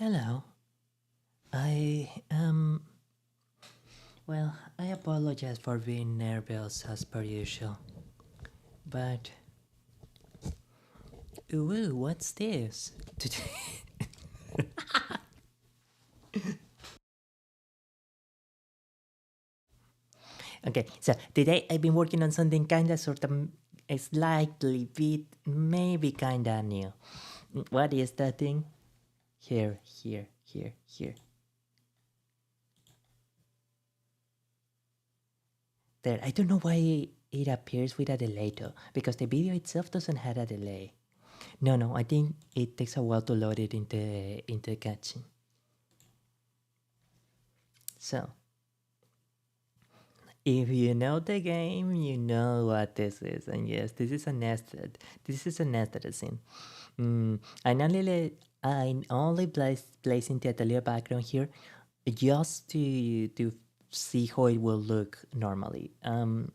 Hello. Well, I apologize for being nervous as per usual. But, ooh, what's this? Okay, so today I've been working on something kinda sort of slightly bit, maybe kinda new. What is that thing? Here. There, I don't know why it appears with a delay though, because the video itself doesn't have a delay. No, I think it takes a while to load it into the cutscene. So, if you know the game, you know what this is, and yes, this is a nested. This is a nested scene. I only placing the atelier background here, just to see how it will look normally. On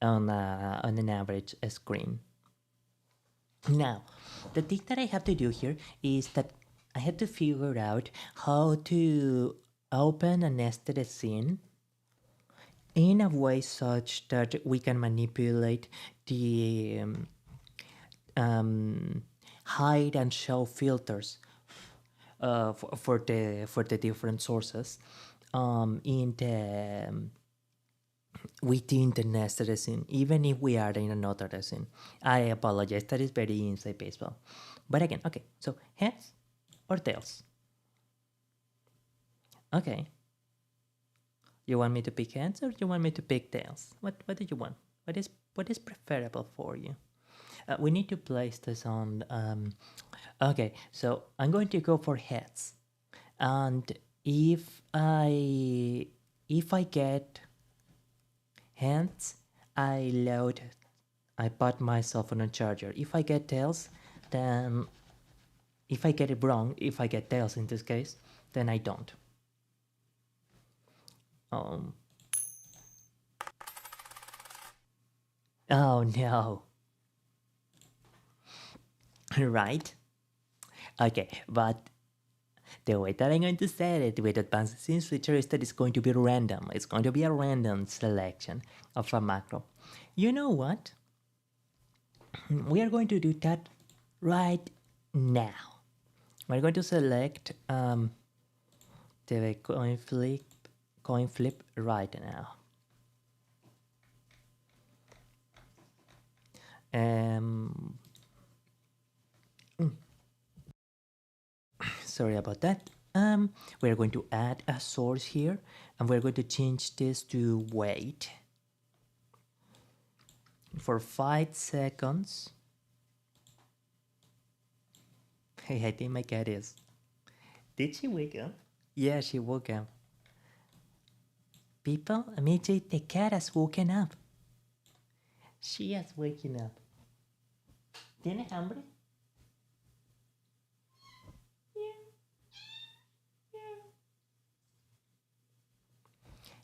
an average screen. Now, the thing that I have to do here is that I have to figure out how to open a nested scene in a way such that we can manipulate the hide and show filters for the different sources in the within the nested scene, even if we are in another scene. I apologize, that is very inside baseball. But again, okay, so heads or tails? Okay. You want me to pick heads or you want me to pick tails? What do you want? What is preferable for you? We need to place this on. Okay, so I'm going to go for heads, and if I if I get hands, I load. I put myself on a charger. If I get tails, then if I get it wrong, if I get tails in this case, then I don't. Um. Oh no. Right. Okay, but the way that I'm going to set it with advanced scene switcher is that it's going to be random. It's going to be a random selection of a macro. You know what? We are going to do that right now. We're going to select the coin flip right now. Um, Sorry about that. We're going to add a source here, and we're going to change this to wait for 5 seconds. Hey, I think my cat is. Did she wake up? Yeah, she woke up. People, Amici, the cat has woken up. She has waken up. ¿Tiene hambre?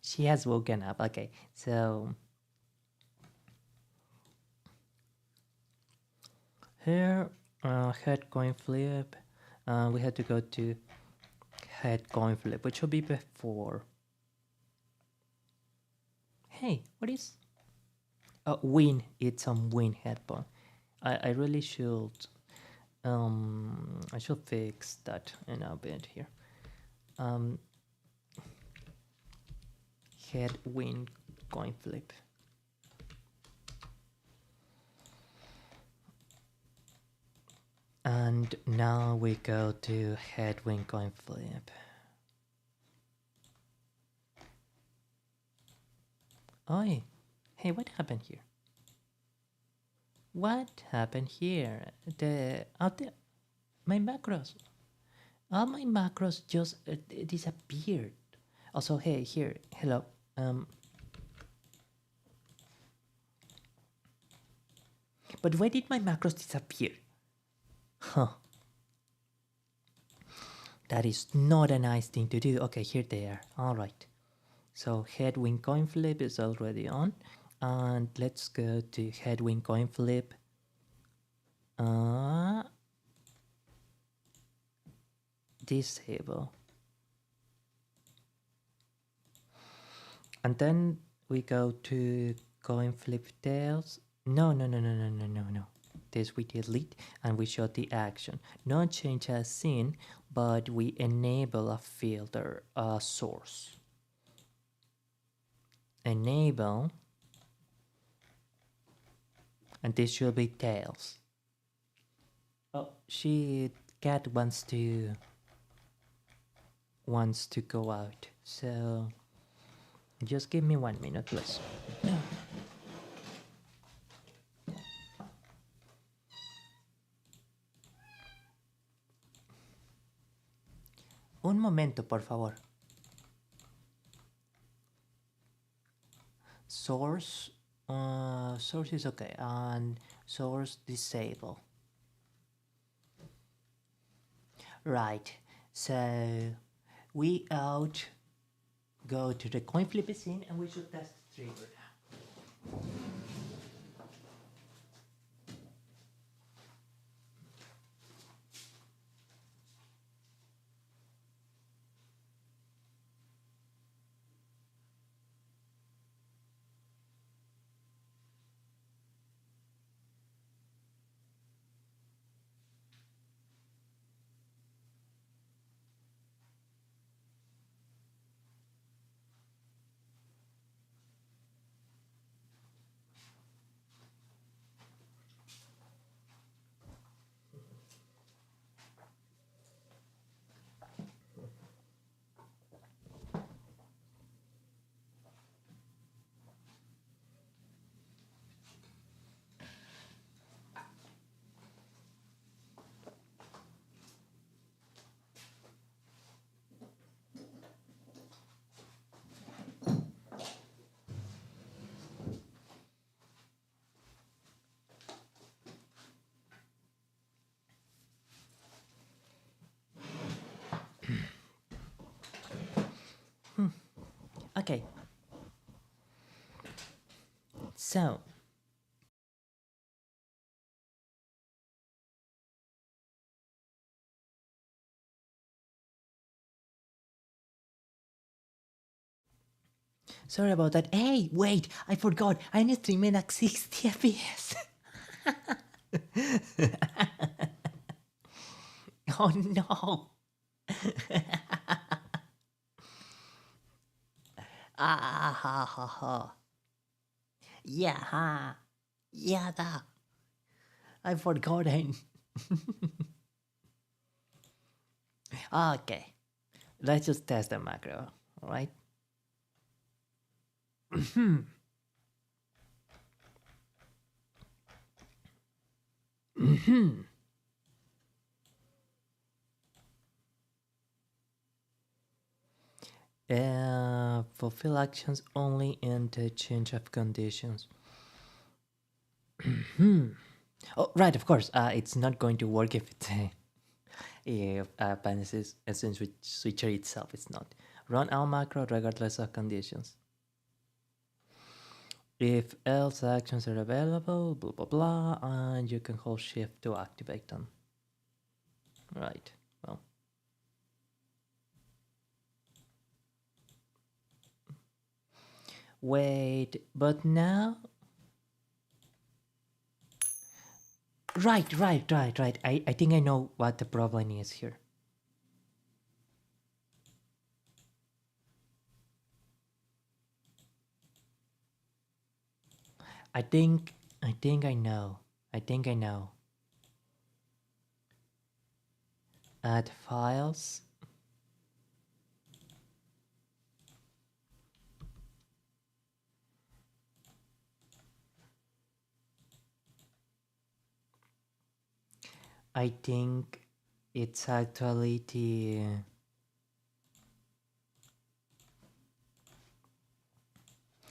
She has woken up. Okay, so here, head coin flip. We had to go to head coin flip, which will be before. Hey, what is? Win. It's some win headphone. I really should. I should fix that in a bit here. Head win coin flip. And now we go to head win coin flip. Oi, hey, what happened here? What happened here? My macros. All my macros just disappeared. Also, hey, here, hello. But why did my macros disappear? Huh. That is not a nice thing to do. Okay, here they are. All right. So head win coin flip is already on, and let's go to head win coin flip. disable, and then we go to coin flip tails. No, no, no, no, no, no, no, no. This we delete and we show the action. No change as seen, but we enable a filter, a source. Enable, and this should be tails. Oh, cat wants to go out. So just give me 1 minute, please. Un momento, por favor. Source, source is okay, and source disable. Right. So we go to the coin flip scene, and we should test the trigger. Okay. So sorry about that. Hey, wait! I forgot. I'm streaming at 60 FPS. Oh no! Ah ha ha ha! Yeah ha! Yeah da! I forgot. Okay, let's just test the macro. All right. Fulfill actions only in the change of conditions. Oh, right, of course. It's not going to work if it's if Panasys essence switcher itself is not. Run all macro regardless of conditions. If else actions are available, blah blah blah, and you can hold shift to activate them. Right. Well. Wait, but now. Right. I think I know what the problem is here. I think I know. I think I know. Add files. I think it's actually the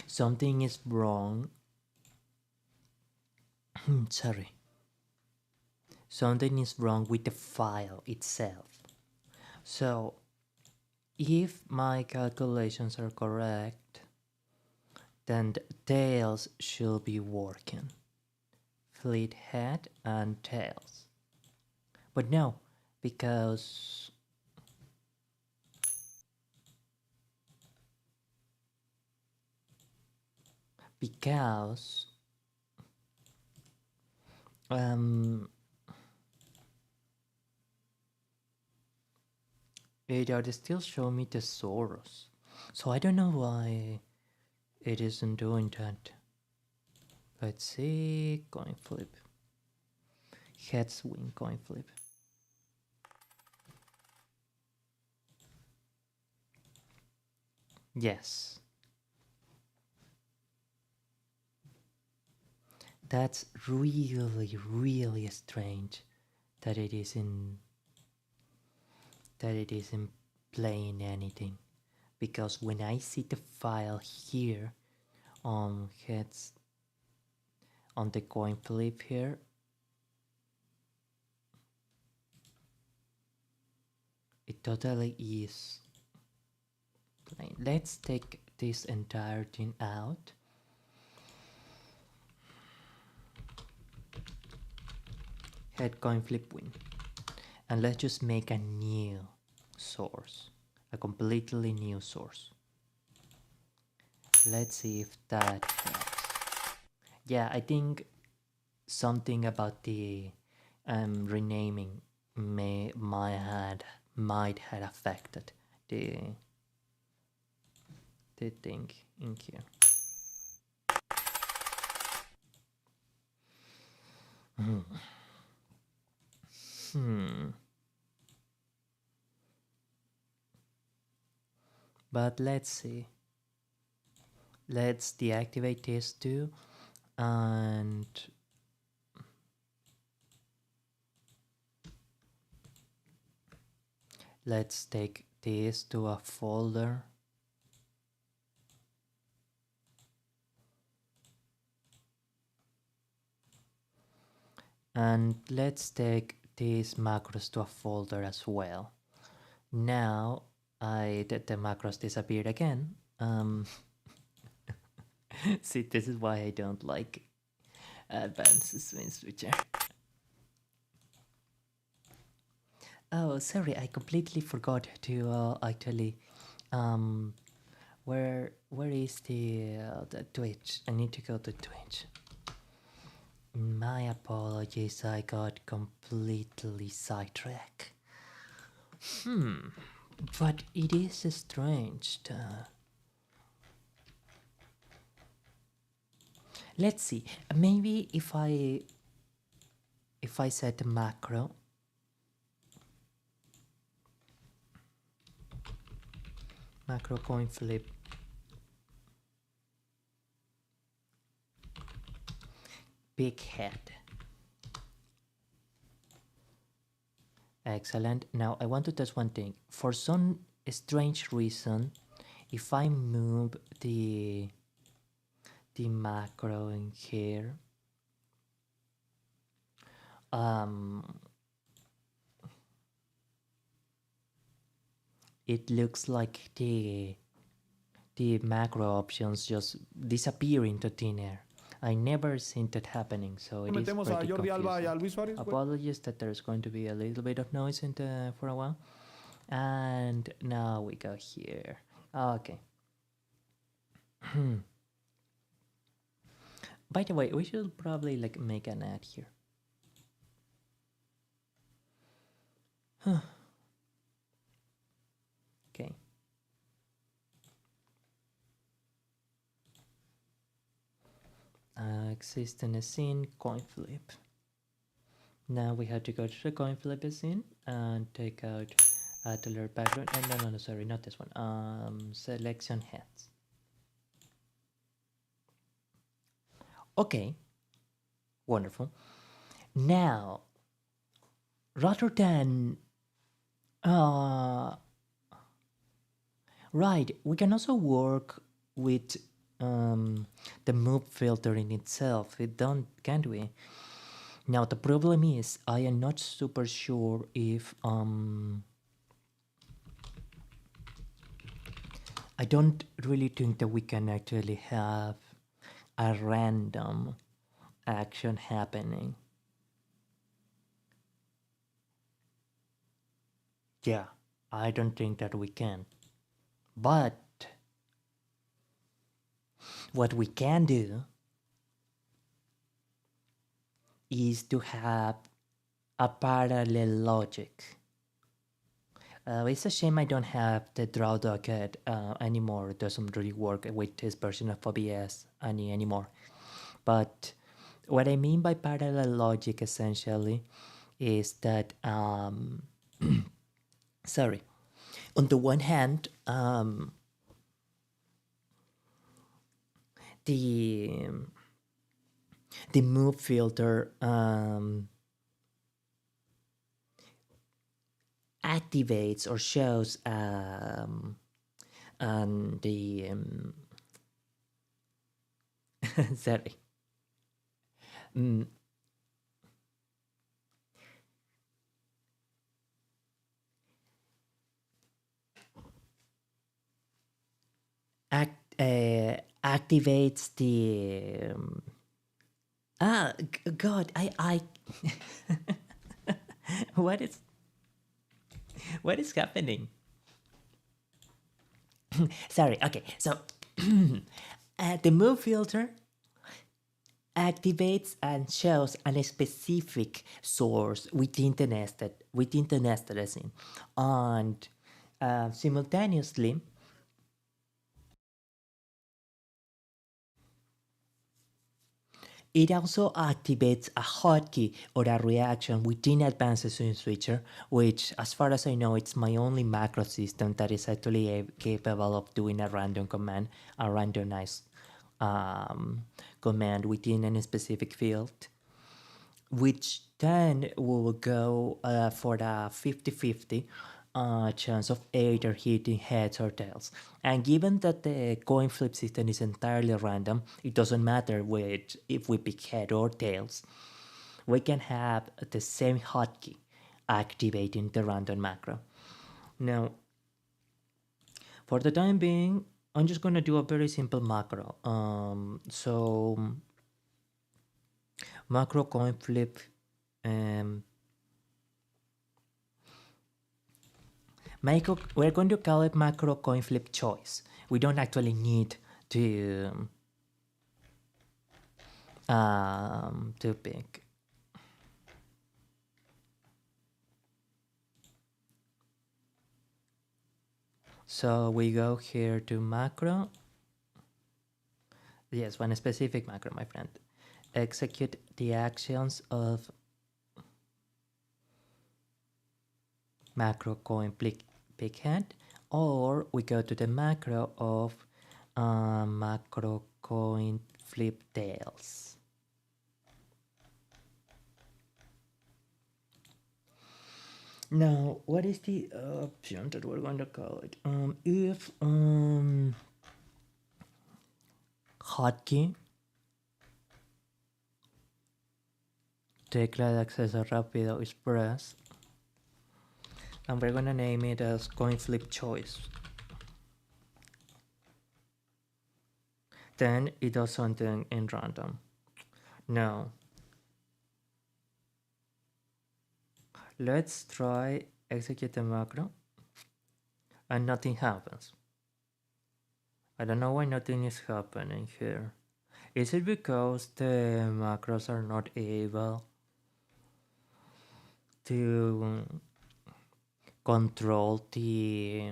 something is wrong. Sorry. Something is wrong with the file itself. So, if my calculations are correct, then the tails should be working. Fleet head and tails. But no, because because um, it are still show me the Soros. So I don't know why it isn't doing that. Let's see, coin flip. Heads win coin flip. Yes. That's really, really strange that it isn't playing anything. Because when I see the file here on heads on the coin flip here, it totally is playing. Let's take this entire thing out. Head coin flip win. And let's just make a new source. A completely new source. Let's see if that helps. Yeah, I think something about the renaming might have affected the thing in here. But let's see. Let's deactivate this too, and let's take this to a folder. And let's take these macros to a folder as well. Now the macros disappeared again. See, this is why I don't like advanced swing switcher. Oh, sorry, I completely forgot to actually where is the Twitch? I need to go to Twitch. My apologies, I got completely sidetracked. But it is strange. Let's see. Maybe if I set a macro coin flip. Big head. Excellent. Now I want to test one thing. For some strange reason, if I move the macro in here, it looks like the macro options just disappear into thin air. I never seen that happening, so it is pretty confusing. Apologies that there's going to be a little bit of noise for a while. And now we go here. Okay. By the way, we should probably like make an ad here. Okay. Existing scene, coin flip. Now we have to go to the coin flip scene and take out Adler background. No, sorry, not this one. Selection heads. Okay. Wonderful. Now, rather than right, we can also work with the move filter in itself. Can't we? Now the problem is I am not super sure if I don't really think that we can actually have a random action happening. Yeah, I don't think that we can. But What we can do is to have a parallel logic. It's a shame I don't have the draw docket anymore. It doesn't really work with this version of OBS anymore. But what I mean by parallel logic essentially is that, sorry, on the one hand, the the move filter activates or shows the sorry, mm, activates the God, I what is what is happening? Sorry. Okay, so the move filter activates and shows a specific source within the nested scene, and simultaneously it also activates a hotkey or a reaction within Advanced Swing Switcher, which, as far as I know, it's my only macro system that is actually capable of doing a random command, a randomized command within any specific field, which then will go for the 50-50 chance of either hitting heads or tails. And given that the coin flip system is entirely random, it doesn't matter which if we pick head or tails. We can have the same hotkey activating the random macro. Now, for the time being, I'm just gonna do a very simple macro. So macro coin flip. Um, we're going to call it macro coin flip choice. We don't actually need to pick. So we go here to macro. Yes, one specific macro, my friend. Execute the actions of macro coin pick head, or we go to the macro of macro coin flip tails. Now, what is the option that we're going to call it? If hotkey, tecla de acceso rápido is pressed, and we're going to name it as coin flip choice. Then it does something in random. Now, let's try execute the macro, and nothing happens. I don't know why nothing is happening here. Is it because the macros are not able to control the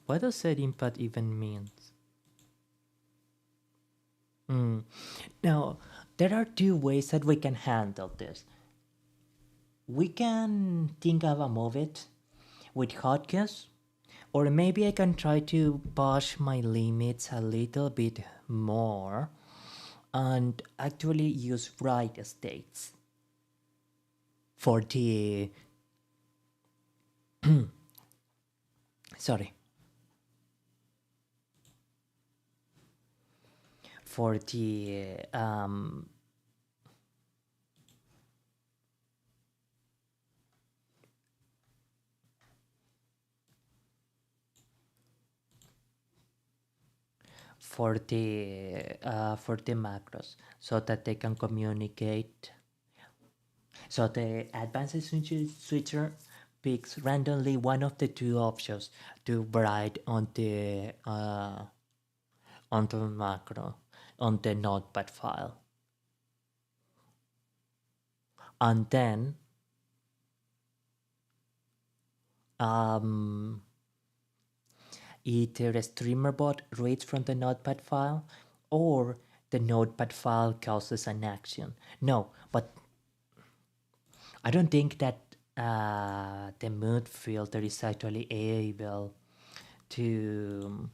what does setting path even means? Now, there are two ways that we can handle this. We can think of a move it with hotkeys, or maybe I can try to push my limits a little bit more and actually use write states for the sorry, for the for the macros, so that they can communicate. So the advanced switcher picks randomly one of the two options to write on the macro on the notepad file, and then um, either a streamer bot reads from the notepad file or the notepad file causes an action. No, but I don't think that the mood filter is actually able to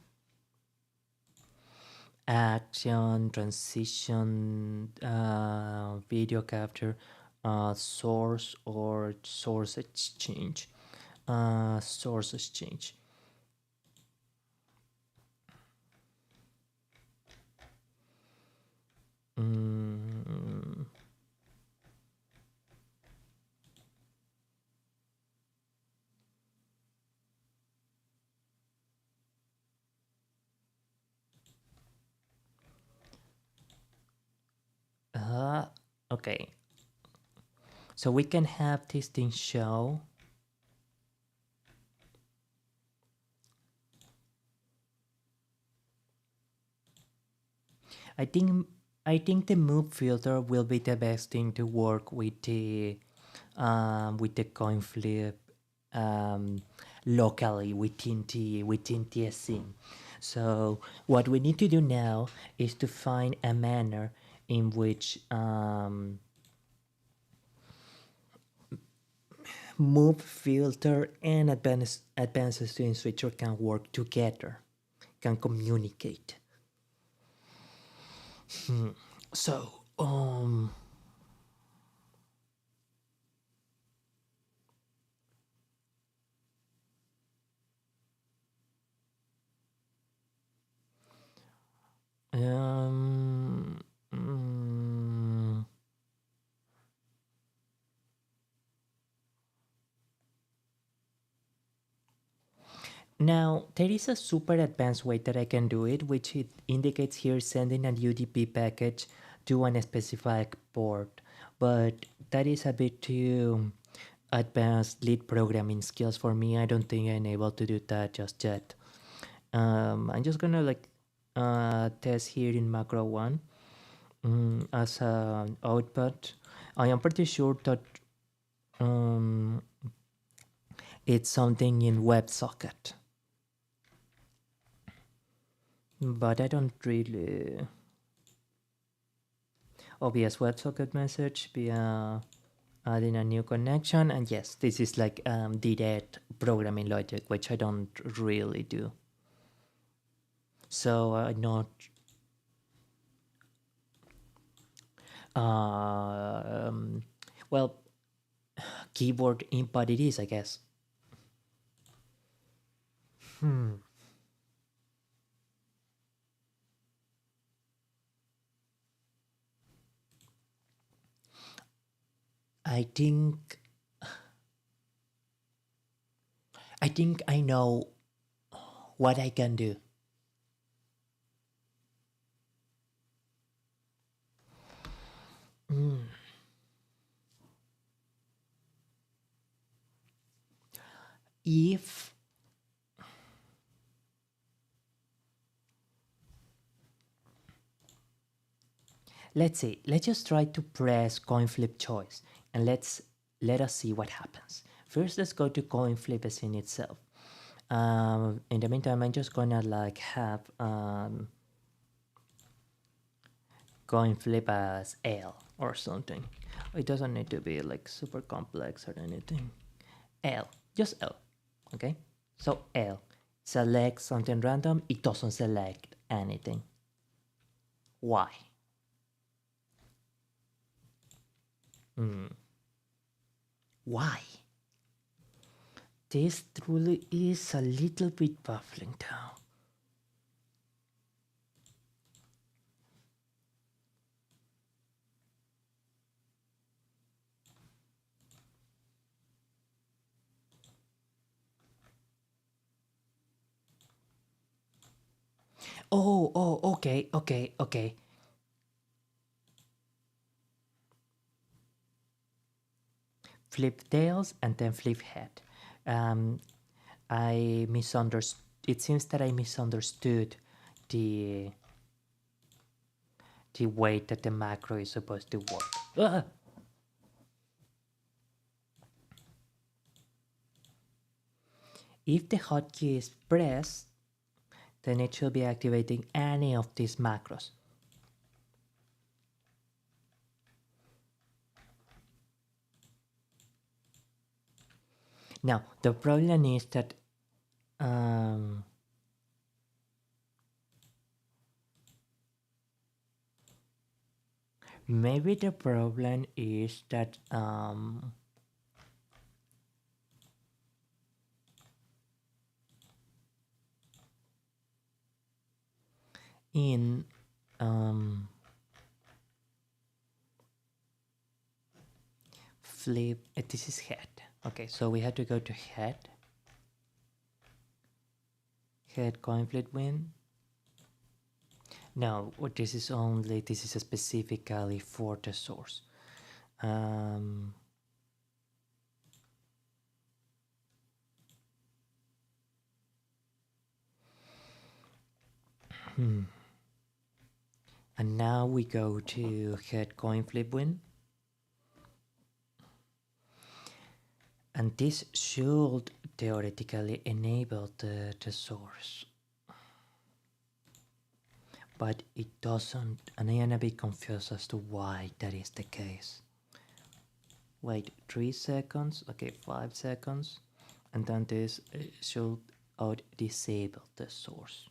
action, transition, video capture, source or source exchange. Source exchange. Mm, uh, okay, so we can have this thing show. I think I think the move filter will be the best thing to work with the coin flip um, locally within the scene. So what we need to do now is to find a manner in which move filter and advanced student switcher can work together, can communicate. So um, mm, now, there is a super advanced way that I can do it, which it indicates here sending a UDP package to a specific port. But that is a bit too advanced lead programming skills for me. I don't think I'm able to do that just yet. I'm just gonna test here in macro one as an output. I am pretty sure that um, it's something in WebSocket. But I don't really. OBS WebSocket message via adding a new connection, and yes, this is like direct programming logic, which I don't really do. So not um, well, keyboard input it is, I guess. I think I know what I can do. If let's see, let's just try to press coin flip choice and let us see what happens. First, let's go to coin flip as in itself. In the meantime, I'm just gonna like have coin flip as L or something. It doesn't need to be like super complex or anything. L, just L, okay? So L, select something random, it doesn't select anything. Why? Why? This truly is a little bit baffling now. Okay. Flip tails and then flip head. Um, I misunderstood. It seems that I misunderstood the the way that the macro is supposed to work. Ah! If the hotkey is pressed, then it should be activating any of these macros. Now, the problem is that um, maybe the problem is that in flip, this is head. Okay, so we had to go to head coin flip win. No, this is only, this is specifically for the source. Um, and now we go to head coin flip win. And this should theoretically enable the source. But it doesn't, and I am a bit confused as to why that is the case. Wait, 3 seconds, okay, 5 seconds, and then this should out disable the source.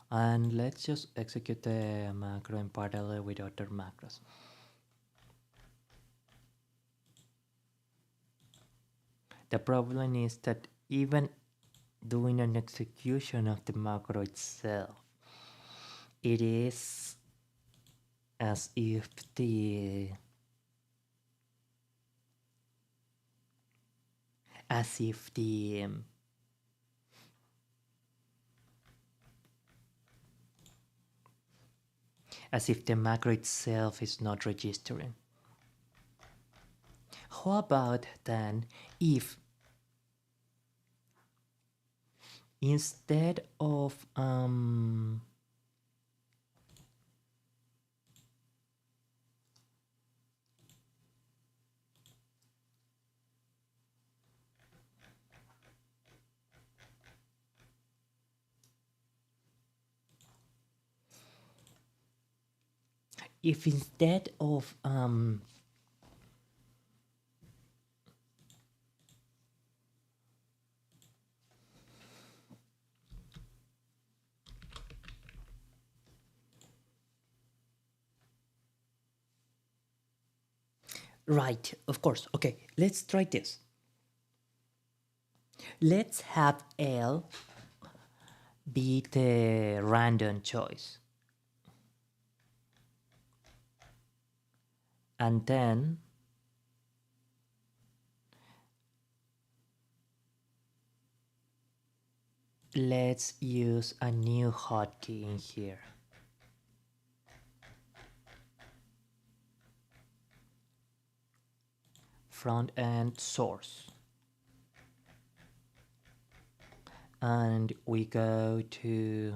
And let's just execute the macro in parallel with other macros. The problem is that even doing an execution of the macro itself, it is as if the as if the as if the macro itself is not registering. How about then if instead of if instead of right, of course, okay, let's try this. Let's have L be the random choice, and then let's use a new hotkey in here. Front end source. And we go to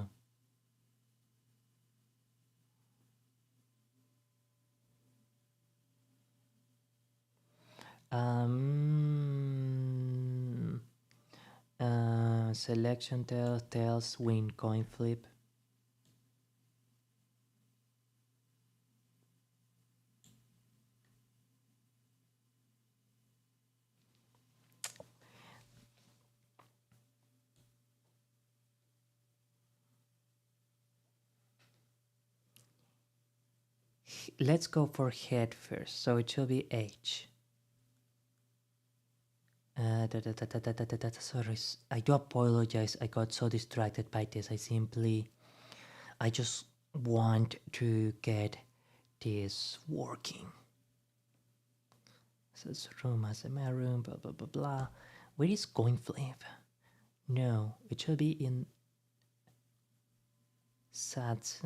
selection tails win coin flip. Let's go for head first, so it should be H. Sorry, I do apologize. I got so distracted by this. I just want to get this working. So it's room as a room, blah blah blah blah. Where is coin flip? No, it should be in Sats.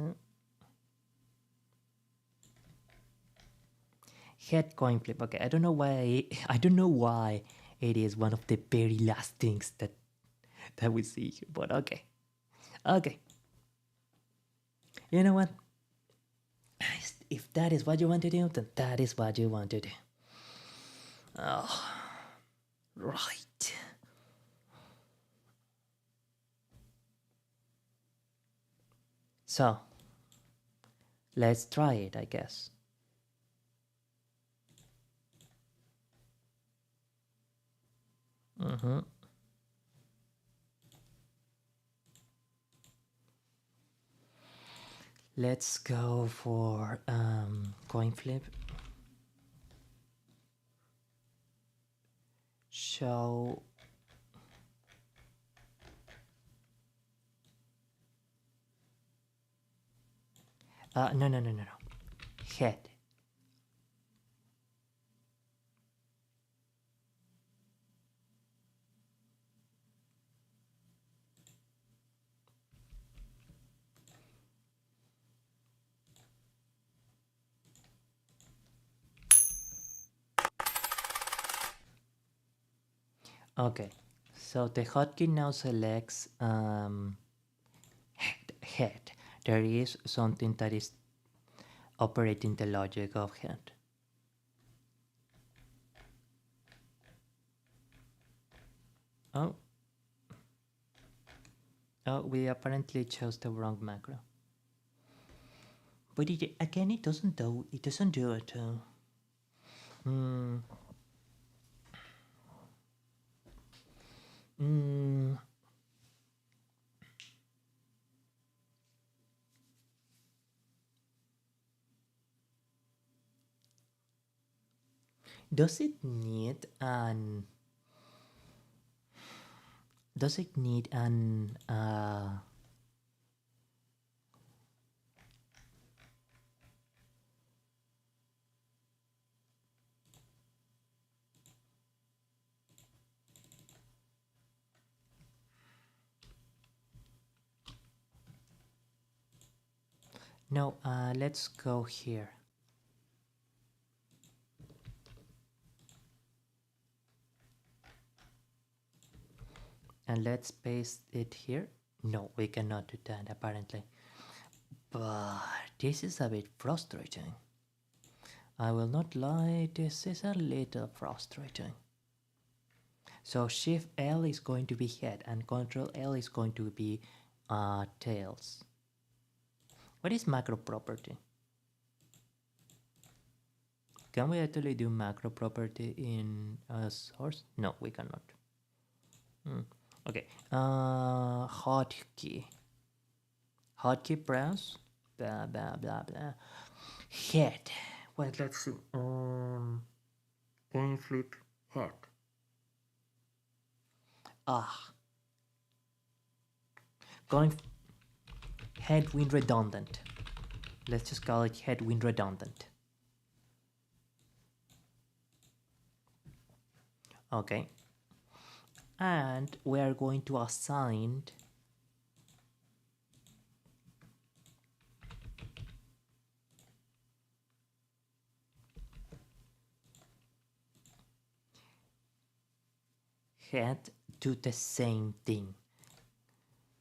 Head coin flip. Okay, I don't know why. I don't know why it is one of the very last things that we see here. But okay, okay. You know what? If that is what you want to do, then that is what you want to do. Oh, right. So let's try it, I guess. Mm-hmm. Let's go for coin flip. Show. No, no, no, no, no. Head. Okay. So the hotkey now selects head. There is something that is operating the logic of head. Oh, oh, we apparently chose the wrong macro. But again, it doesn't do. It doesn't do it. Hmm. Hmm. Does it need an? Does it need an? No. Let's go here. And let's paste it here. No, we cannot do that apparently. But this is a bit frustrating. I will not lie, this is a little frustrating. So Shift L is going to be head and Control L is going to be tails. What is macro property? Can we actually do macro property in a source? No, we cannot. Okay. Hotkey. Hotkey press. Blah blah blah blah. Head. Wait, let's see. Coin flip head. Ah. Going headwind redundant. Let's just call it headwind redundant. Okay. And we are going to assign head to the same thing.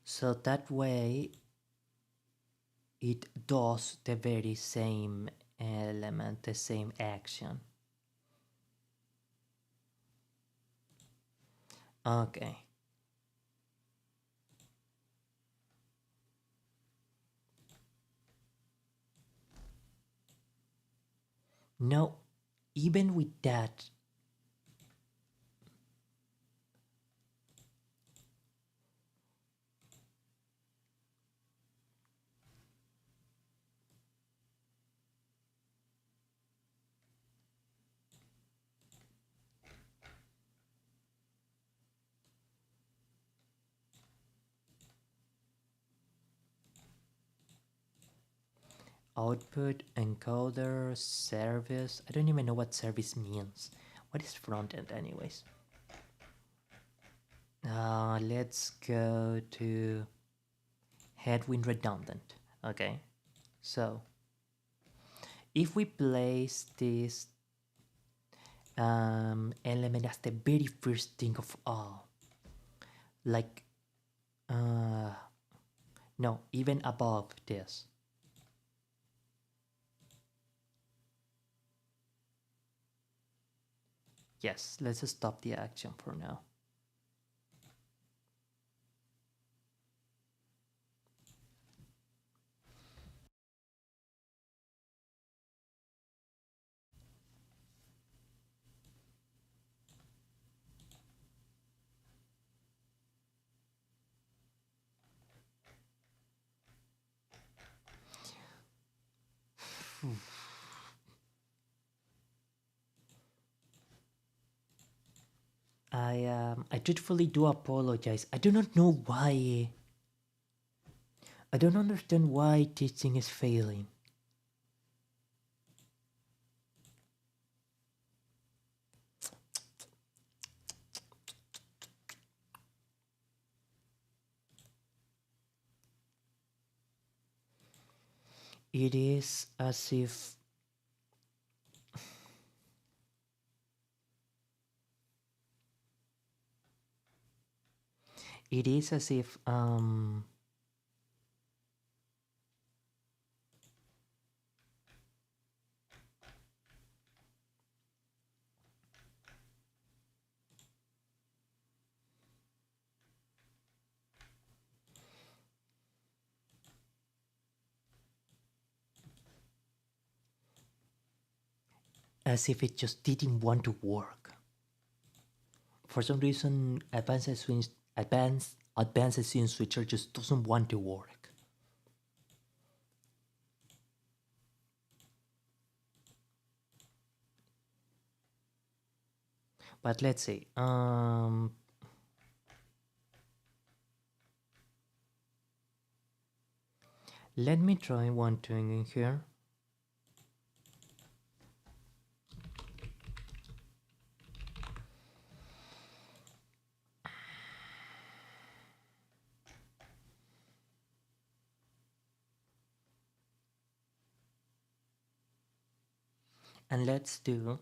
So that way it does the very same element, the same action. Okay. No, even with that, output, encoder, service. I don't even know what service means. What is front end, anyways? Let's go to headwind redundant. Okay, so if we place this element as the very first thing of all. Like, uh, no, even above this. Yes, let's stop the action for now. I truthfully do apologize. I do not know why. I don't understand why teaching is failing. It is as if it is as if it just didn't want to work. For some reason, advanced scene switcher just doesn't want to work. But let's see. Let me try one thing in here. And let's do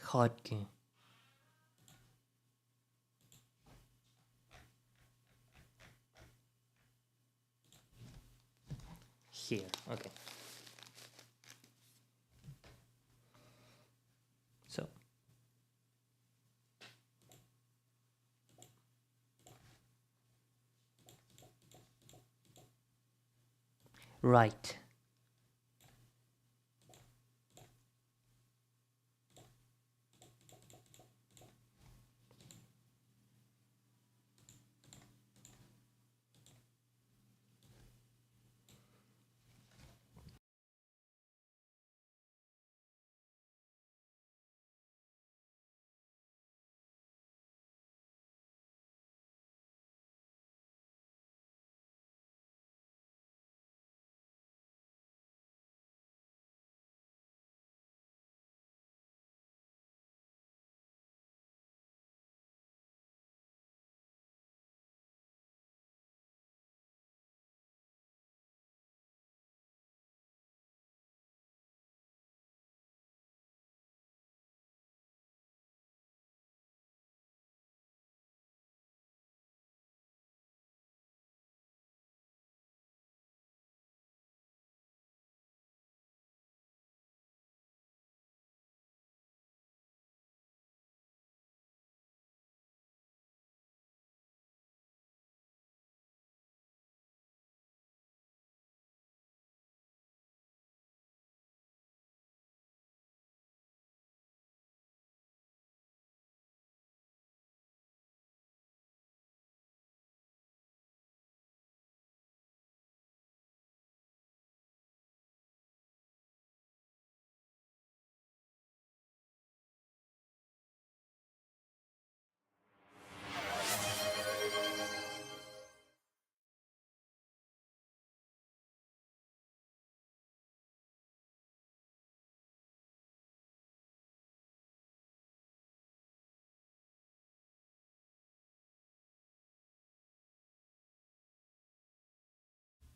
hotkey. Here, okay. So, right.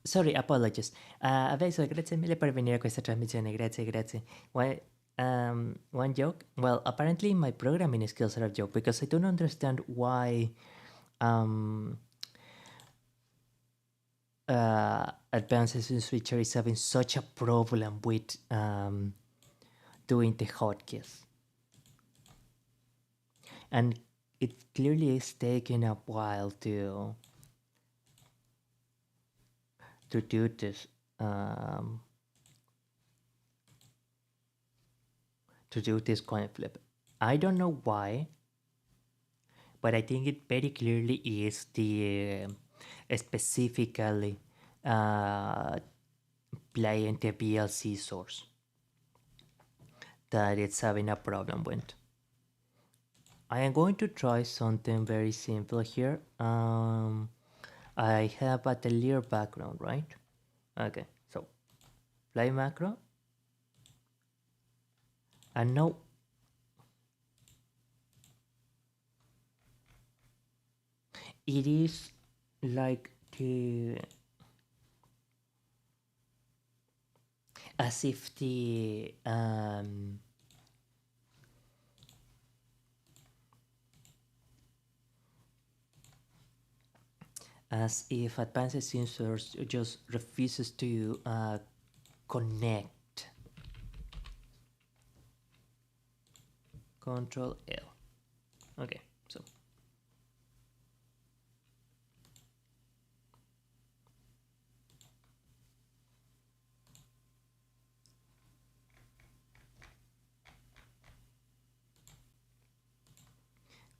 Sorry, apologies. Adesso grazie mille per venire a questa trasmissione, grazie, grazie. Why- One joke. Well, apparently my programming skills are a joke because I don't understand why um, Advances in Switcher is having such a problem with doing the hotkeys, and it clearly is taking a while to do this. Um, to do this coin flip. I don't know why, but I think it very clearly is the specifically uh, playing the VLC source that it's having a problem with. I am going to try something very simple here. I have a clear background, right? Okay, so play macro, and now it is like the as if the as if advanced sensors just refuses to connect. Control L. Okay, so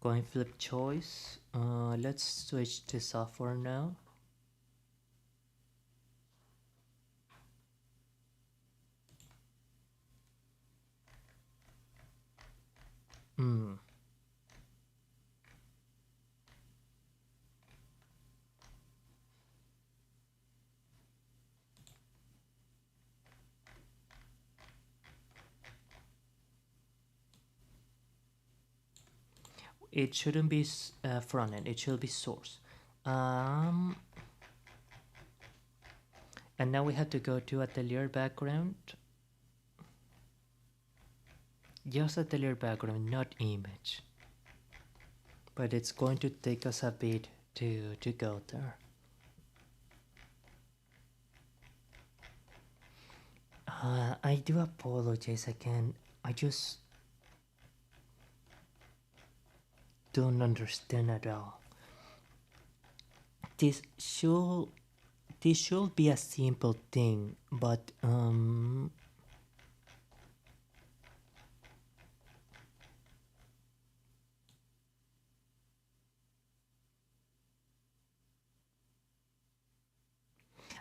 coin flip choice. Let's switch to software now. Hmm. It shouldn't be front end. It should be source. Um, and now we have to go to atelier background. Just atelier background, not image. But it's going to take us a bit to go there. I do apologize again. I just don't understand at all. This should this should be a simple thing, but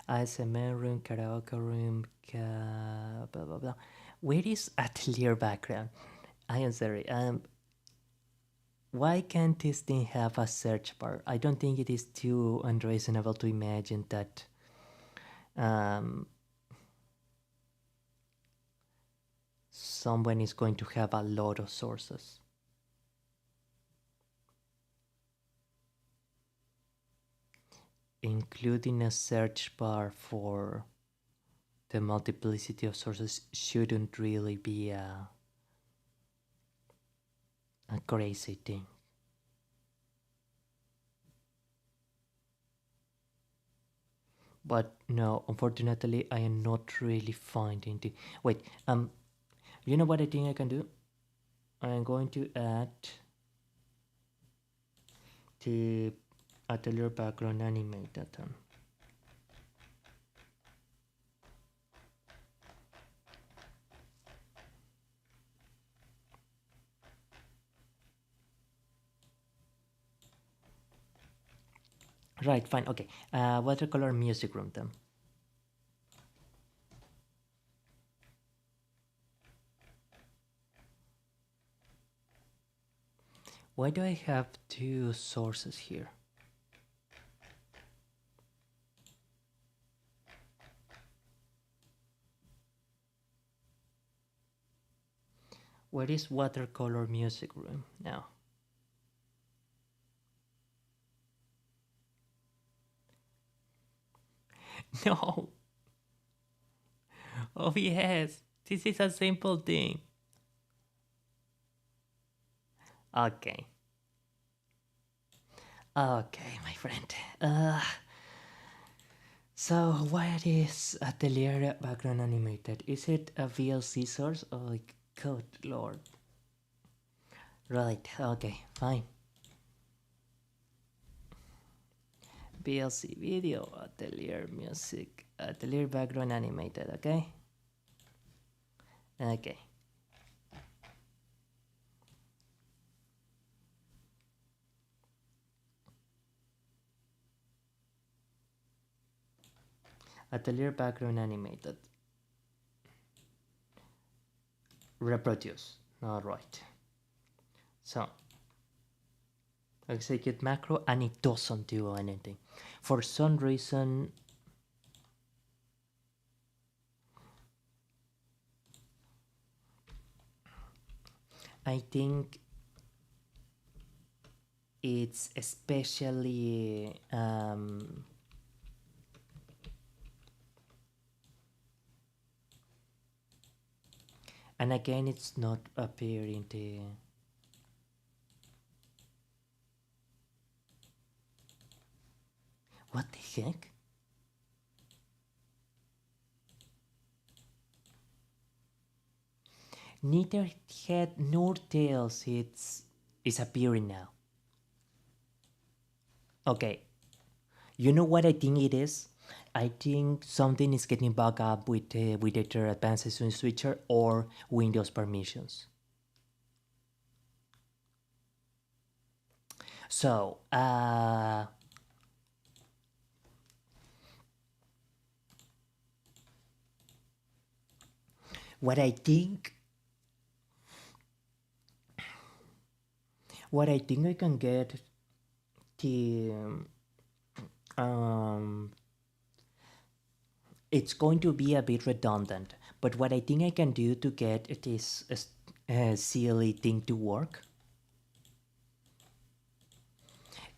ASMR room, karaoke room, blah blah blah. Where is atelier background? I am sorry. Why can't this thing have a search bar? I don't think it is too unreasonable to imagine that um, someone is going to have a lot of sources, including a search bar for the multiplicity of sources shouldn't really be a crazy thing. But no, unfortunately, I am not really finding the. Wait, you know what I think I can do? I am going to add the atelier background animate that. Right, fine, okay. Watercolor music room then. Why do I have two sources here? Where is watercolor music room now? No. Oh yes, this is a simple thing. Okay. Okay, my friend. Uh, so what is Atelier background animated? Is it a VLC source? Oh, like, good lord. Right, okay, fine. VLC video, Atelier music, Atelier background animated, okay? Okay. Atelier background animated. Reproduce. Alright. So, execute macro and it doesn't do anything. For some reason, I think it's especially and again it's not appearing the what the heck. Neither head nor tails it's appearing now. Okay, you know what I think it is? I think something is getting bugged up with either advanced swing switcher or Windows permissions. So, what I think, what I think I can get the um, it's going to be a bit redundant, but what I think I can do to get this silly thing to work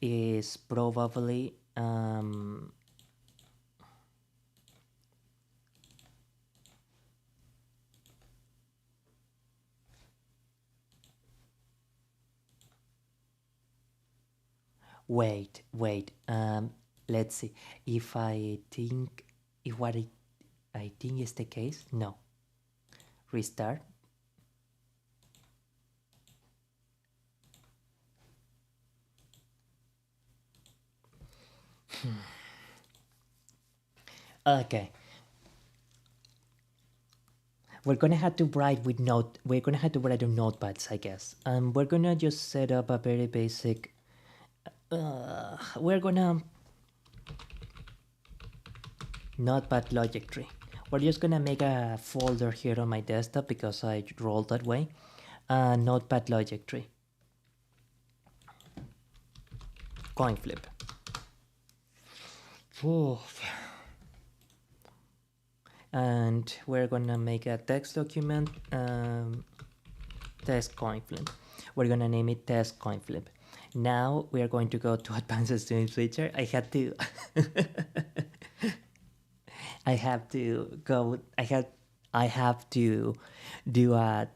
is probably wait. Let's see if I think if what I think is the case. No, restart. Okay, we're gonna have to write with note. We're gonna have to write on notepads, I guess. We're gonna just set up a very basic. We're gonna notepad logic tree. We're just gonna make a folder here on my desktop because I rolled that way. Notepad logic tree. Coin flip. Oof. And we're gonna make a text document. Test coin flip. We're gonna name it test coin flip. Now we are going to go to advanced stream switcher. I had to I have to go I have to do a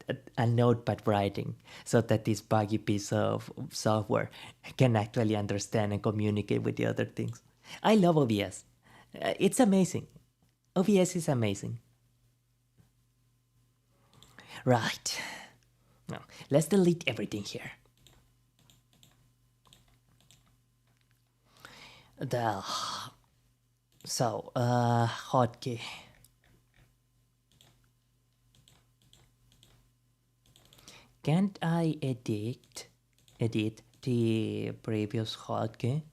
notepad writing so that this buggy piece of software can actually understand and communicate with the other things. I love OBS. It's amazing. OBS is amazing. Right. Now, let's delete everything here. The hotkey. Can't I edit the previous hotkey?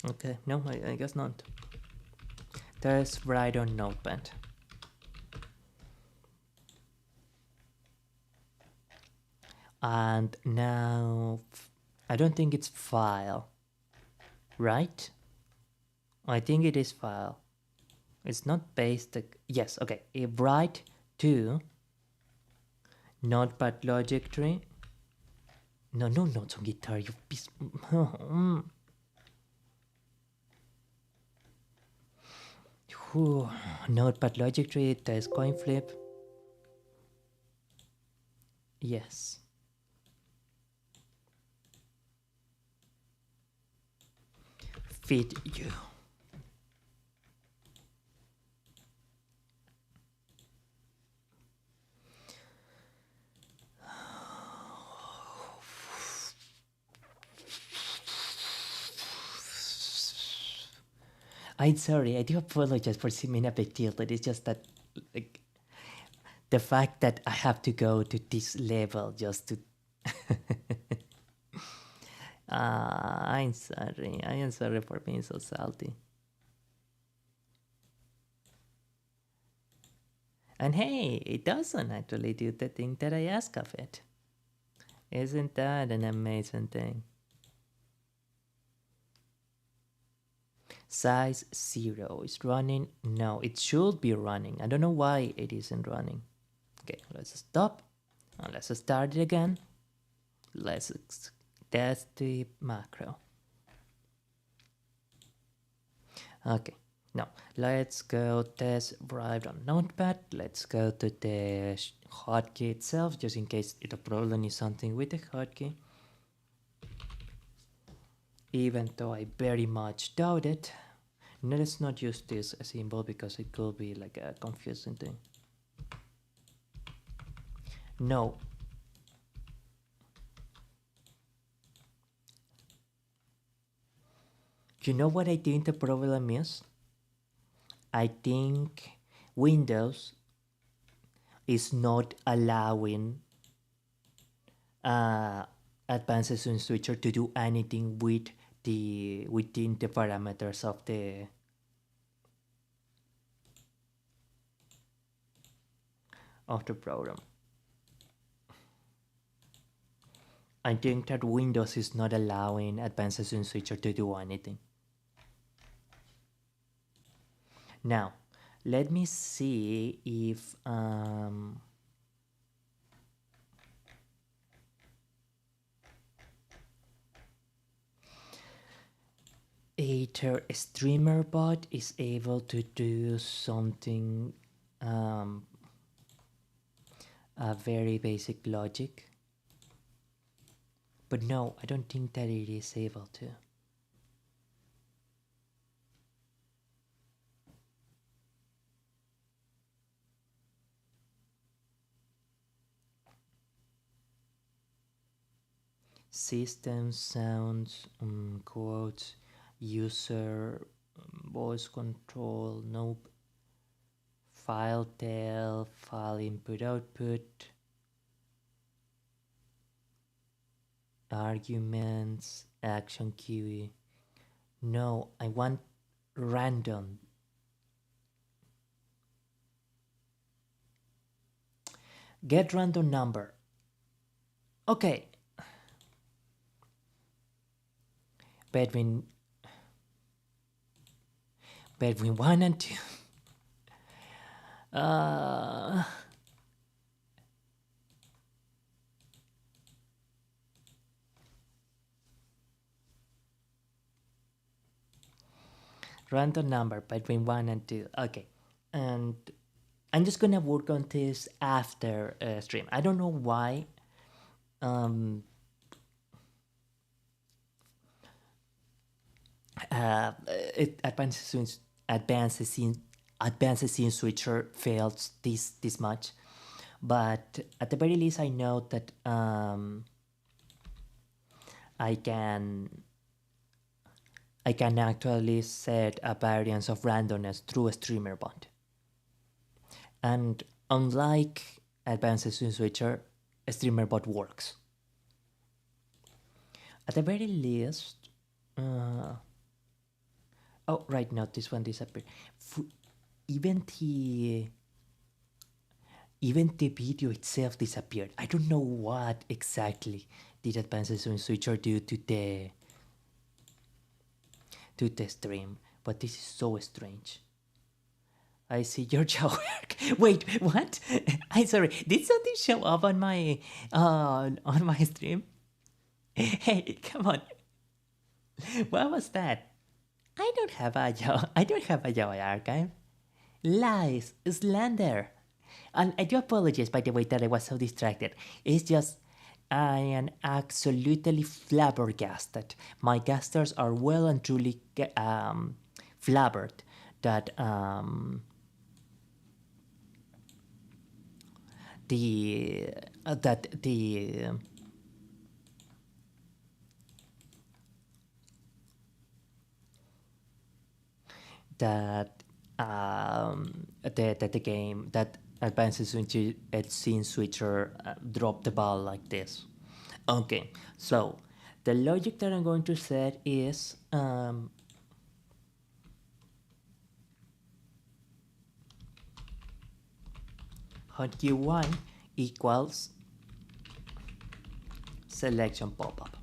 Okay, no, I guess not. There's right on Notepad. And now, I don't think it's file, right? I think it is file. It's not based. Yes, okay. Write to Notepad logic tree. No, no notes on guitar, you piece. Notepad logic tree, test coin flip. Yes. feed you. I'm sorry, I do apologize for seeming a big deal, but it's just that, like, the fact that I have to go to this level just to. I'm sorry. I am sorry for being so salty. And hey, it doesn't actually do the thing that I ask of it. Isn't that an amazing thing? Size 0 is running. No, it should be running. I don't know why it isn't running. Okay, let's stop. And let's start it again. Let's test the macro. Okay, now let's go test right on Notepad. Let's go to the hotkey itself, just in case the problem is something with the hotkey. Even though I very much doubt it. Let's not use this symbol because it could be like a confusing thing. No. You know what I think the problem is? I think Windows is not allowing advanced swing switcher to do anything with the within the parameters of the program. I think that Windows is not allowing advanced swing switcher to do anything. Now, let me see if either a streamer bot is able to do something, a very basic logic. But no, I don't think that it is able to. System sounds, quotes, user, voice control, nope. File tail, file input output, arguments, action queue. No, I want random. Get random number. Okay. Between 1 and 2. Random number between 1 and 2. Okay. And I'm just gonna work on this after stream. I don't know why. It advances in switcher fails this much, but at the very least I know that I can actually set a variance of randomness through a streamer bond. And unlike advanced swing switcher, a streamer bot works. At the very least, oh right now this one disappeared. Even the video itself disappeared. I don't know what exactly did advanced swing switcher do to the stream, but this is so strange. I see your work. Wait, what? I'm sorry. Did something show up on my stream? Hey, come on. What was that? I don't have a Yaoi archive. Lies, slander. And I do apologize by the way that I was so distracted. It's just I am absolutely flabbergasted. My gasters are well and truly flabbered that the that that the game that advances into a scene switcher dropped the ball like this. Okay, so the logic that I'm going to set is hotkey1 equals selection pop-up.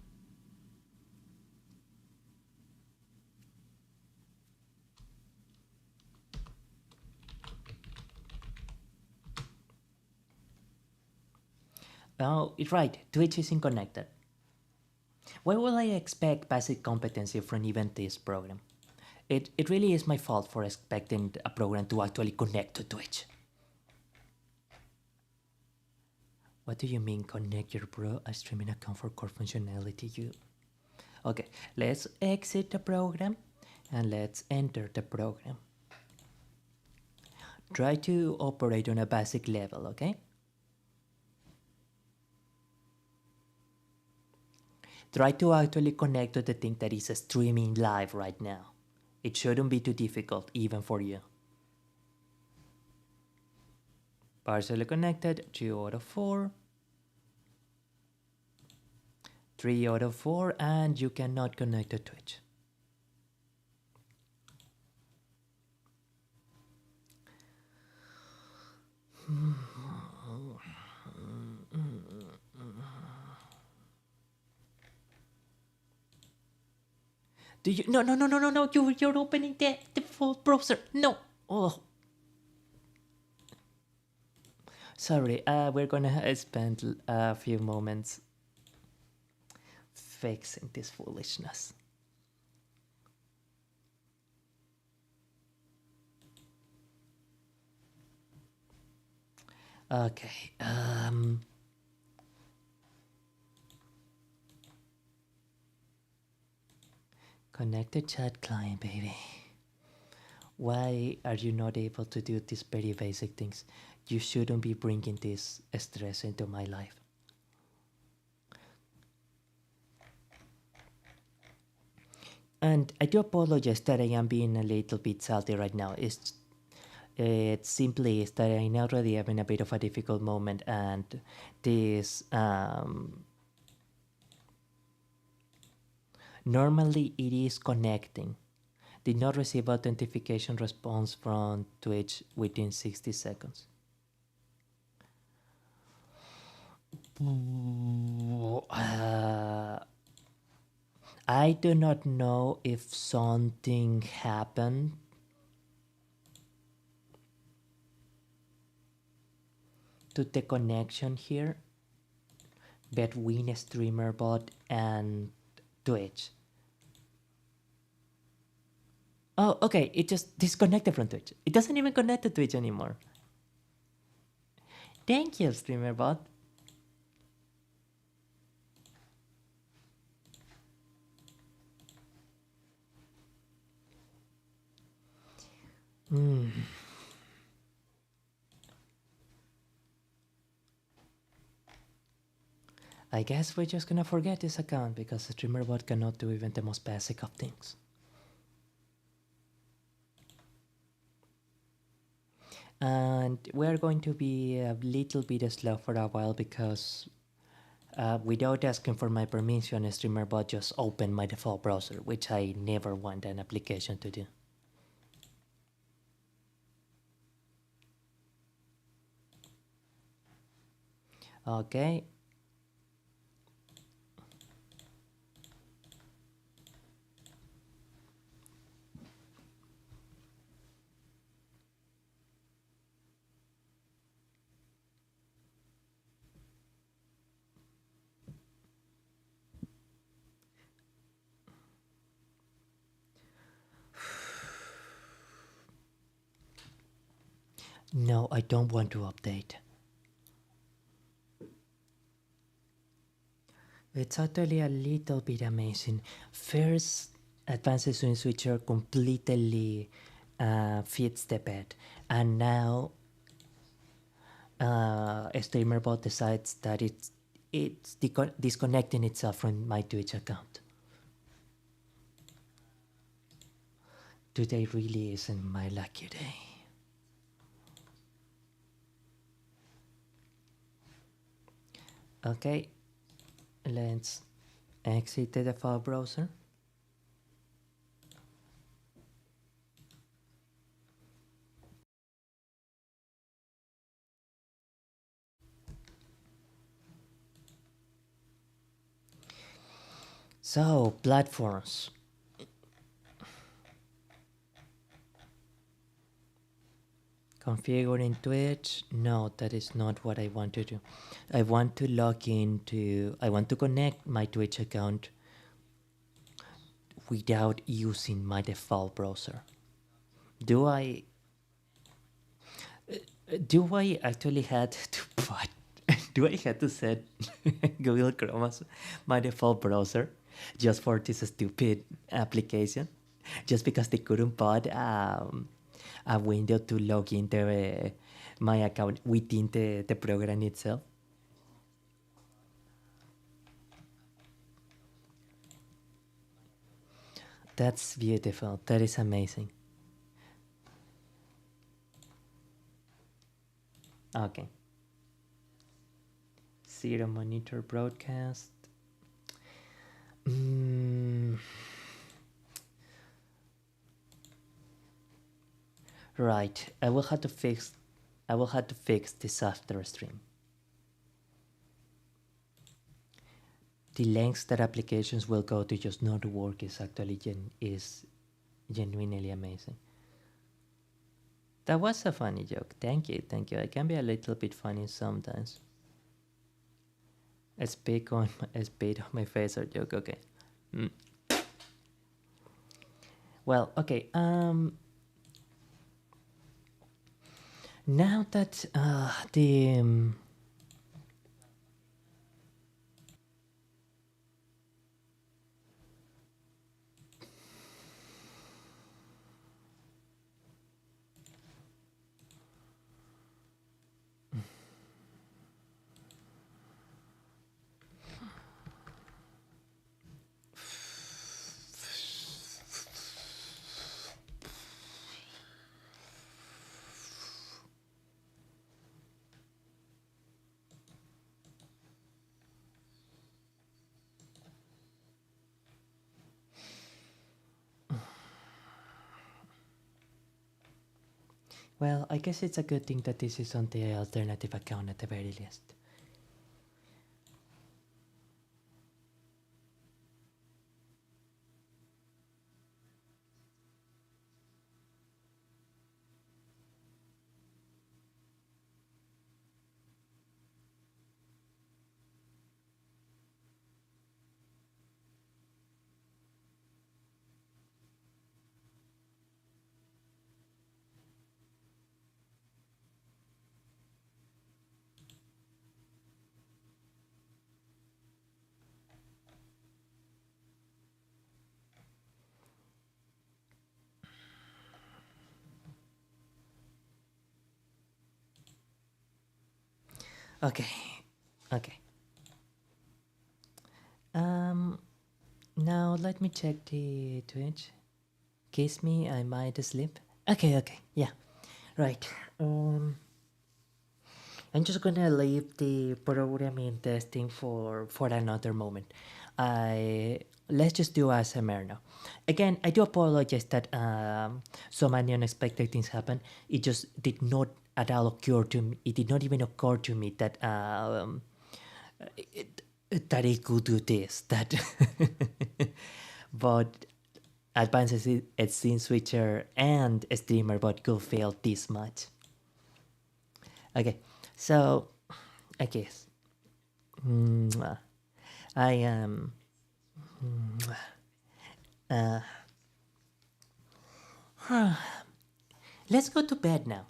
Oh, it's right, Twitch isn't connected. Why will I expect basic competency from even this program? It really is my fault for expecting a program to actually connect to Twitch. What do you mean connect your a streaming account for core functionality? You okay? Let's exit the program and let's enter the program. Try to operate on a basic level, okay? Try to actually connect to the thing that is streaming live right now. It shouldn't be too difficult even for you. Partially connected, 2 out of 4. 3 out of 4, and you cannot connect to Twitch. Do you? No, no, no, no, no, no. You're opening the full browser. No. Oh. Sorry. We're gonna spend a few moments fixing this foolishness. Okay. Connect the chat client, baby. Why are you not able to do these very basic things? You shouldn't be bringing this stress into my life. And I do apologize that I am being a little bit salty right now. It simply is that I'm already having a bit of a difficult moment, and this normally it is connecting. Did not receive authentication response from Twitch within 60 seconds. I do not know if something happened to the connection here between StreamerBot and Twitch. Oh, okay, it just disconnected from Twitch. It doesn't even connect to Twitch anymore. Thank you, StreamerBot. I guess we're just gonna forget this account because the StreamerBot cannot do even the most basic of things. And we're going to be a little bit slow for a while because without asking for my permission, StreamerBot just opened my default browser, which I never want an application to do. Okay. No, I don't want to update. It's actually a little bit amazing. First, Advanced Swing Switcher completely fits the bed, and now StreamerBot decides that it's disconnecting itself from my Twitch account. Today really isn't my lucky day. Okay, let's exit the default browser. So, platforms. Configuring Twitch? No, that is not what I want to do. I want to I want to connect my Twitch account without using my default browser. Do I do I actually had to put do I had to set Google Chrome as my default browser just for this stupid application? Just because they couldn't put a window to log into my account within the program itself? That's beautiful. That is amazing. Okay. Zero monitor broadcast. Mm, right. I will have to fix this after stream. The lengths that applications will go to just not work is actually is genuinely amazing. That was a funny joke. Thank you, thank you. I can be a little bit funny sometimes. A spit on my face or joke. Okay. Mm. Well, okay. Now that the well, I guess it's a good thing that this is on the alternative account at the very least. Okay, okay. Um, Now let me check the Twitch. Kiss me, I might sleep. Okay, okay, yeah, right. I'm just gonna leave the programming testing for another moment. I Let's just do ASMR now. Again, I do apologize that so many unexpected things happen. It just did not at all occur to me. It did not even occur to me that it, that it could do this. That, but advances at scene switcher and streamer, but could fail this much. Okay, so I guess I am. Let's go to bed now.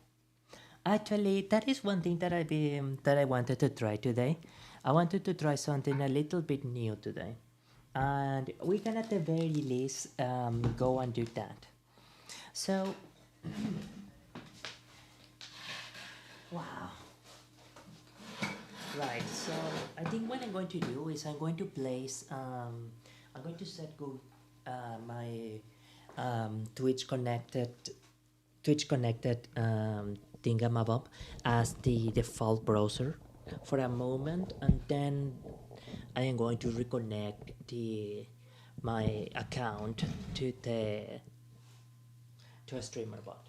Actually, that is one thing that I wanted to try today. I wanted to try something a little bit new today, and we can at the very least go and do that. So, wow. Right. So I think what I'm going to do is I'm going to place. I'm going to set go my Twitch connected thingamabob as the default browser for a moment, and then I am going to reconnect the my account to the to a streamer bot.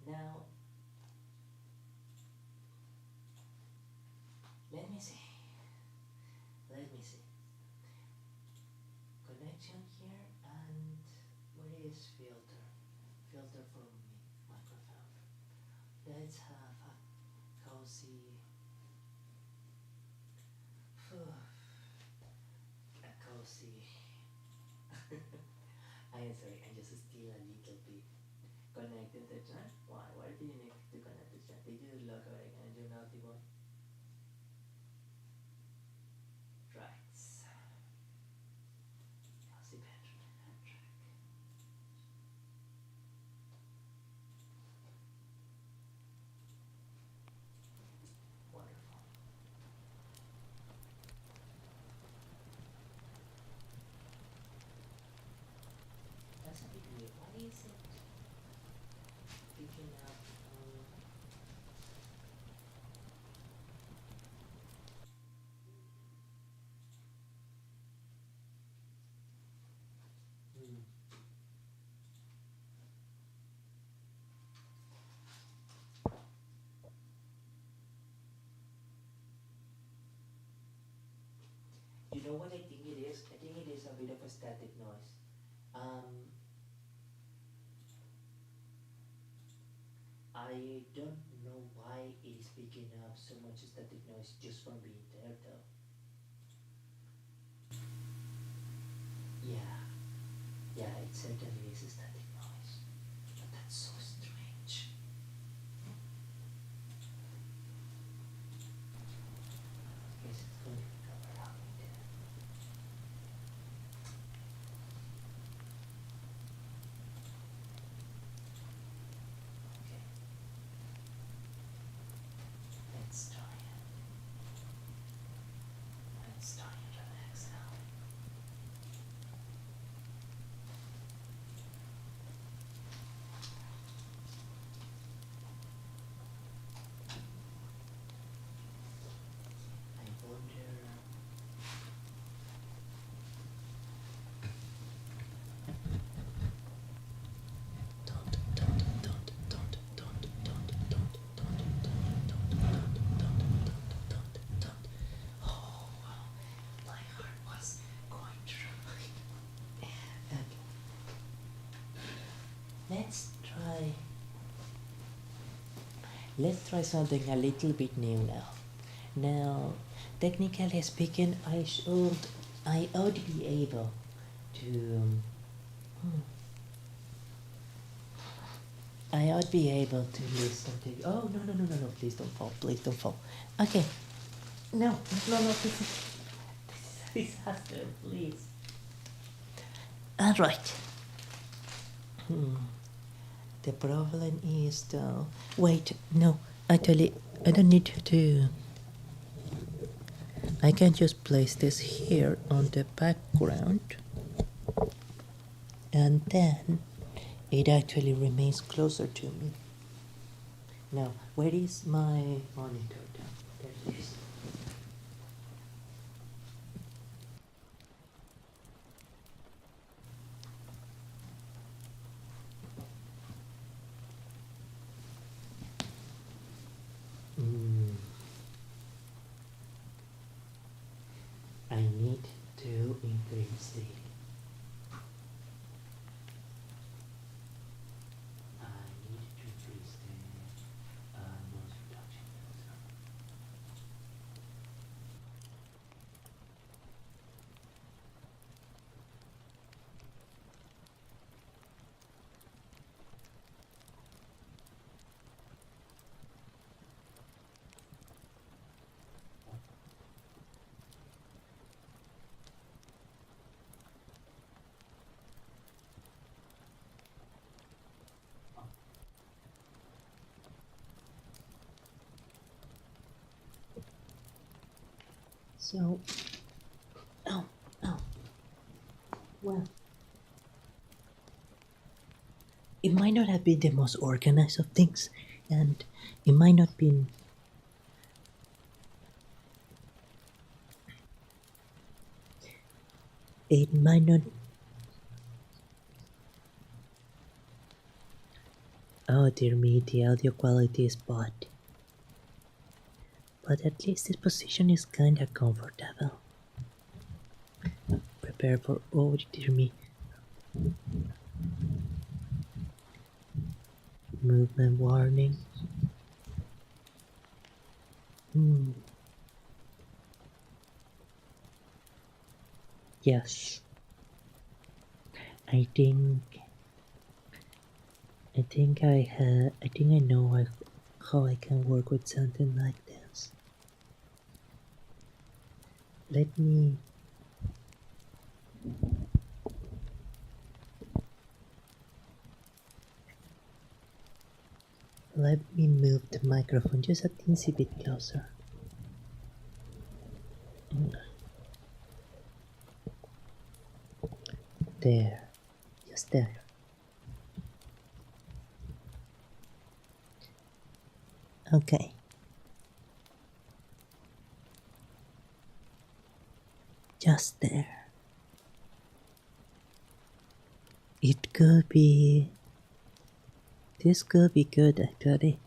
Now let me see. Let me see. Connection here, and where is filter? Filter from microphone. Let's have a cozy, a cozy. I'm sorry, I just still a little bit connected the chat. Why? Why do you need to connect the chat? Did you log out again? You naughty boy. Right. Cozy bedroom track. Wonderful. That's a bit weird. Why is it picking up? Hmm. You know what I think it is? I think it is a bit of a static noise. Um, I don't know why it is picking up so much static noise just from being there, though. Yeah, yeah, it certainly is a static noise. But that's so strange. Guess it's going to cover up in there. Okay, let's try it. Let's try and relax now. I wonder. Oh, wow. My heart was going through. Okay, let's try. Let's try something a little bit new now. Now, technically speaking, I ought be able to, I ought be able to listen to you. Oh, no, no, no, no, no, please don't fall, please don't fall. Okay, no, no, no, this is a disaster, please. Alright. The problem is though, wait, no, actually, I don't need to, I can just place this here on the background, and then it actually remains closer to me. Now, where is my monitor? There it is. Mm, I need to increase the. I need to increase the noise reduction. So, oh, oh, well, it might not have been the most organized of things, and it might not been. It might not. Oh dear me, the audio quality is bad. But at least this position is kinda comfortable. Prepare for. Oh dear me. Movement warning. Hmm. Yes. I think. I think I know how I can work with something like this. Let me. Let me move the microphone just a teensy bit closer. There. Just there. Okay. Just there. It could be. This could be good actually.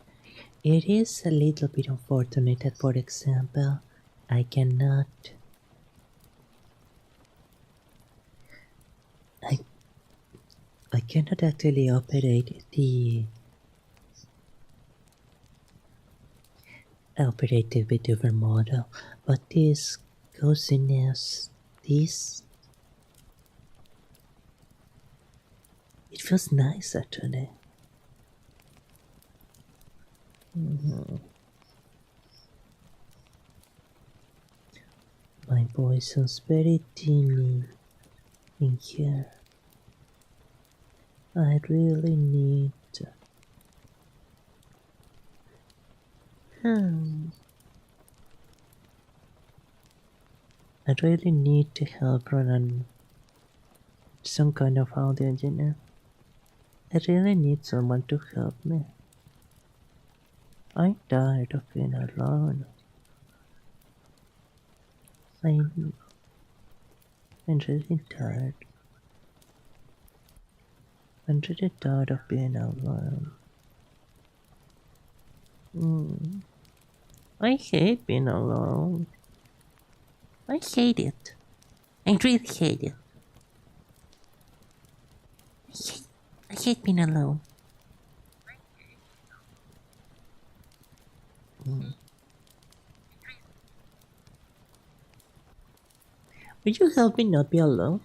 It is a little bit unfortunate that, for example, I cannot. I, I cannot actually operate the VTuber model, but this coziness, this it feels nice actually. Mhm. My voice sounds very teeny in here. I really need. Hmm. I really need to help run some kind of audio engineer. I really need someone to help me. I'm tired of being alone. I'm, I'm really tired. I'm really tired of being alone. Mm. I hate being alone. I hate it. I really hate it. I hate, I hate being alone. Mm. Will you help me not be alone?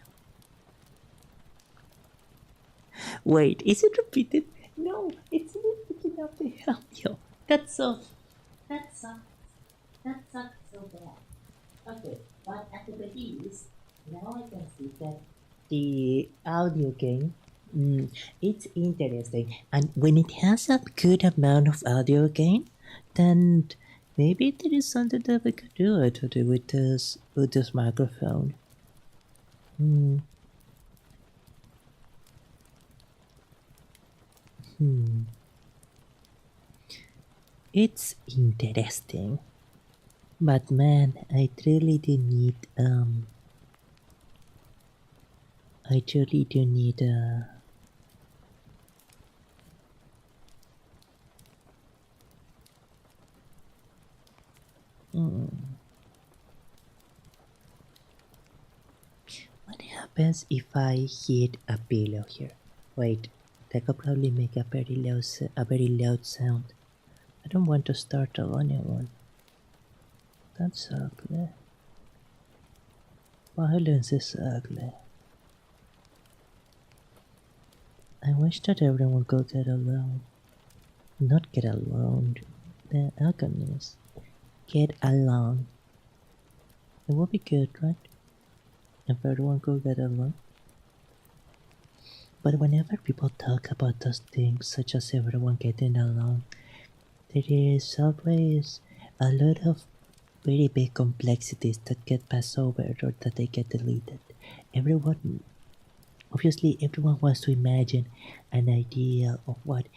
Wait, is it repeated? No, it's not picking up the audio. That's so. That sucks. That sucks so bad. Okay, but at the least, now I can see that the audio game, it's interesting. And when it has a good amount of audio gain, then maybe there is something that we could do it to do with this microphone. Hmm. Hmm. It's interesting. But man, I truly do need hmm. What happens if I hit a pillow here? Wait, that could probably make a very loud sound. I don't want to startle anyone. That's ugly. Violence is ugly. I wish that everyone could get along. Not get along. The agonies. Get along. It would be good, right? If everyone could get along. But whenever people talk about those things, such as everyone getting along, there is always a lot of very big complexities that get passed over or that they get deleted. Everyone, obviously, everyone wants to imagine an idea of what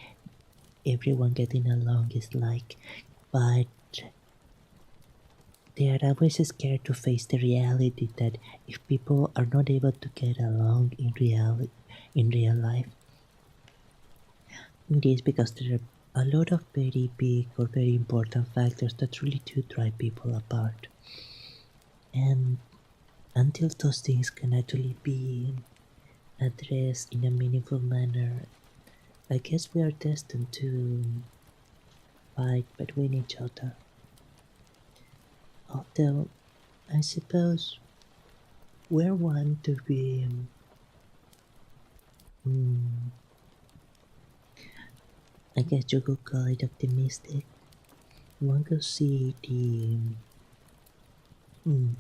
everyone getting along is like, but they are always scared to face the reality that if people are not able to get along in real life, it is because there are a lot of very big or very important factors that really do drive people apart. And until those things can actually be addressed in a meaningful manner, I guess we are destined to fight between each other. Although, I suppose we're one to be, mm, I guess you could call it optimistic. One could see the mm,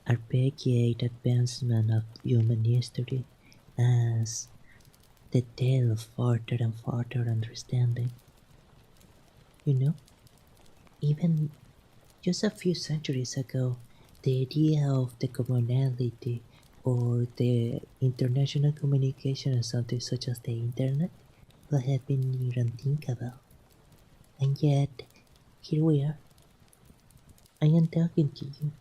arpeggiate advancement of human history as the tale of further and further understanding. You know, even just a few centuries ago, the idea of the commonality or the international communication of something such as the internet would have been near unthinkable. And yet, here we are. I am talking to you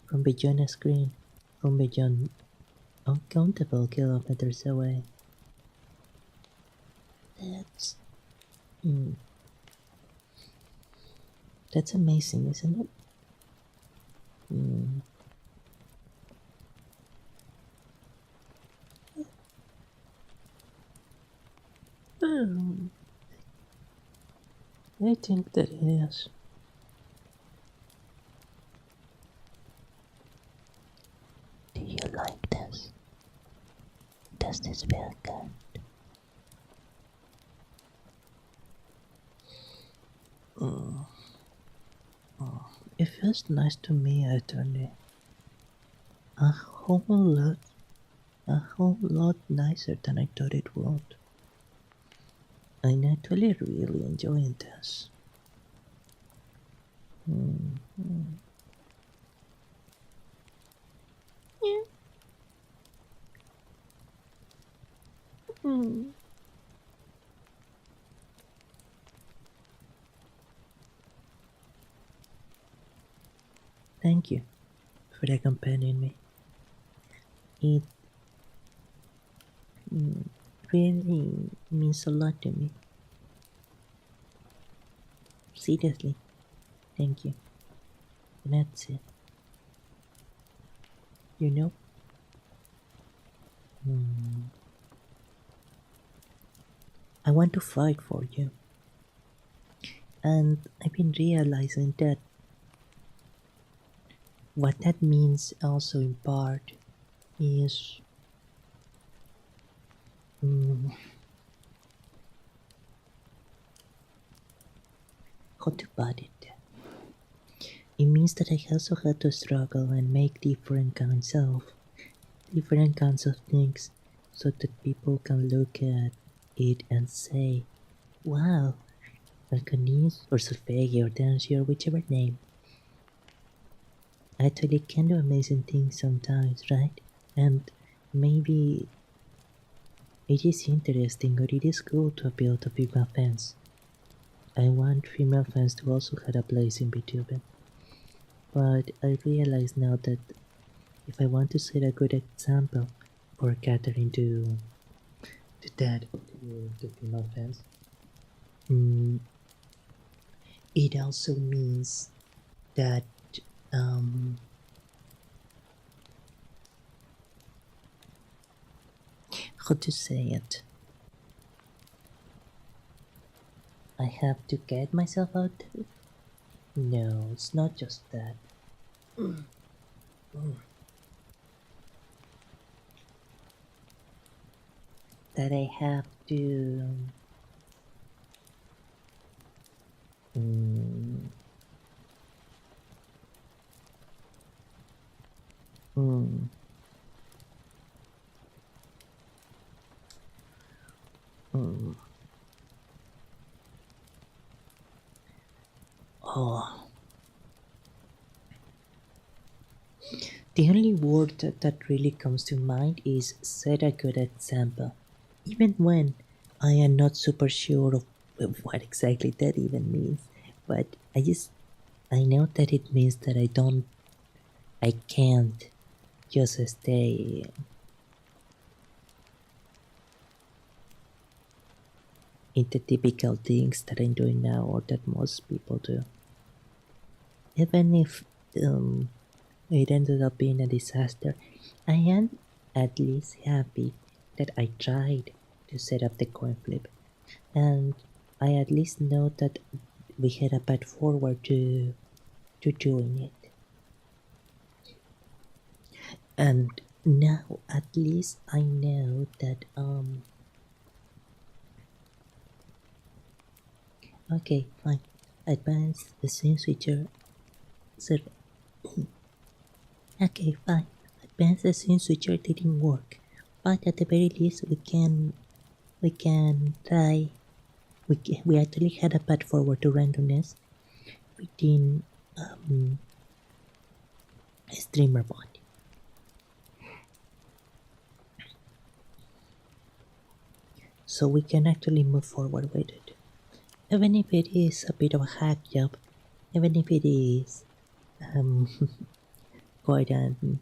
from beyond a screen, from beyond uncountable kilometers away. That's mm, that's amazing, isn't it? Mm. Um, I think that it is. Do you like this? Does this feel good? Mm. It feels nice to me, actually. A whole lot, a whole lot nicer than I thought it would. I'm actually really enjoying this. Mm. Yeah. Mm. Thank you for accompanying me. It mm, really means a lot to me. Seriously, thank you. And that's it. You know, mm, I want to fight for you. And I've been realizing that what that means also in part is mm, how to put it. It means that I also had to struggle and make different kinds of things so that people can look at it and say, wow, Alcanis or Solfeggi or Dancy or whichever name actually can do amazing things sometimes, right? And maybe it is interesting or it is cool to appeal to female fans. I want female fans to also have a place in VTubing. But I realize now that if I want to set a good example for catering to that to female fans, mm, it also means that um, how to say it? I have to get myself out there? No, it's not just that. That I have to. Mm, mm, mm. Oh, the only word that really comes to mind is set a good example. Even when I am not super sure of what exactly that even means, but I know that it means that I can't just stay in the typical things that I'm doing now or that most people do. Even if um, it ended up being a disaster, I am at least happy that I tried to set up the coin flip, and I at least know that we had a path forward to doing it. And now at least I know that okay, fine. Advanced the scene switcher. So, okay, fine. Advanced the scene switcher didn't work, but at the very least we can try. We actually had a path forward to randomness within um, a streamer bot, so we can actually move forward with it. Even if it is a bit of a hack job, even if it is um, quite an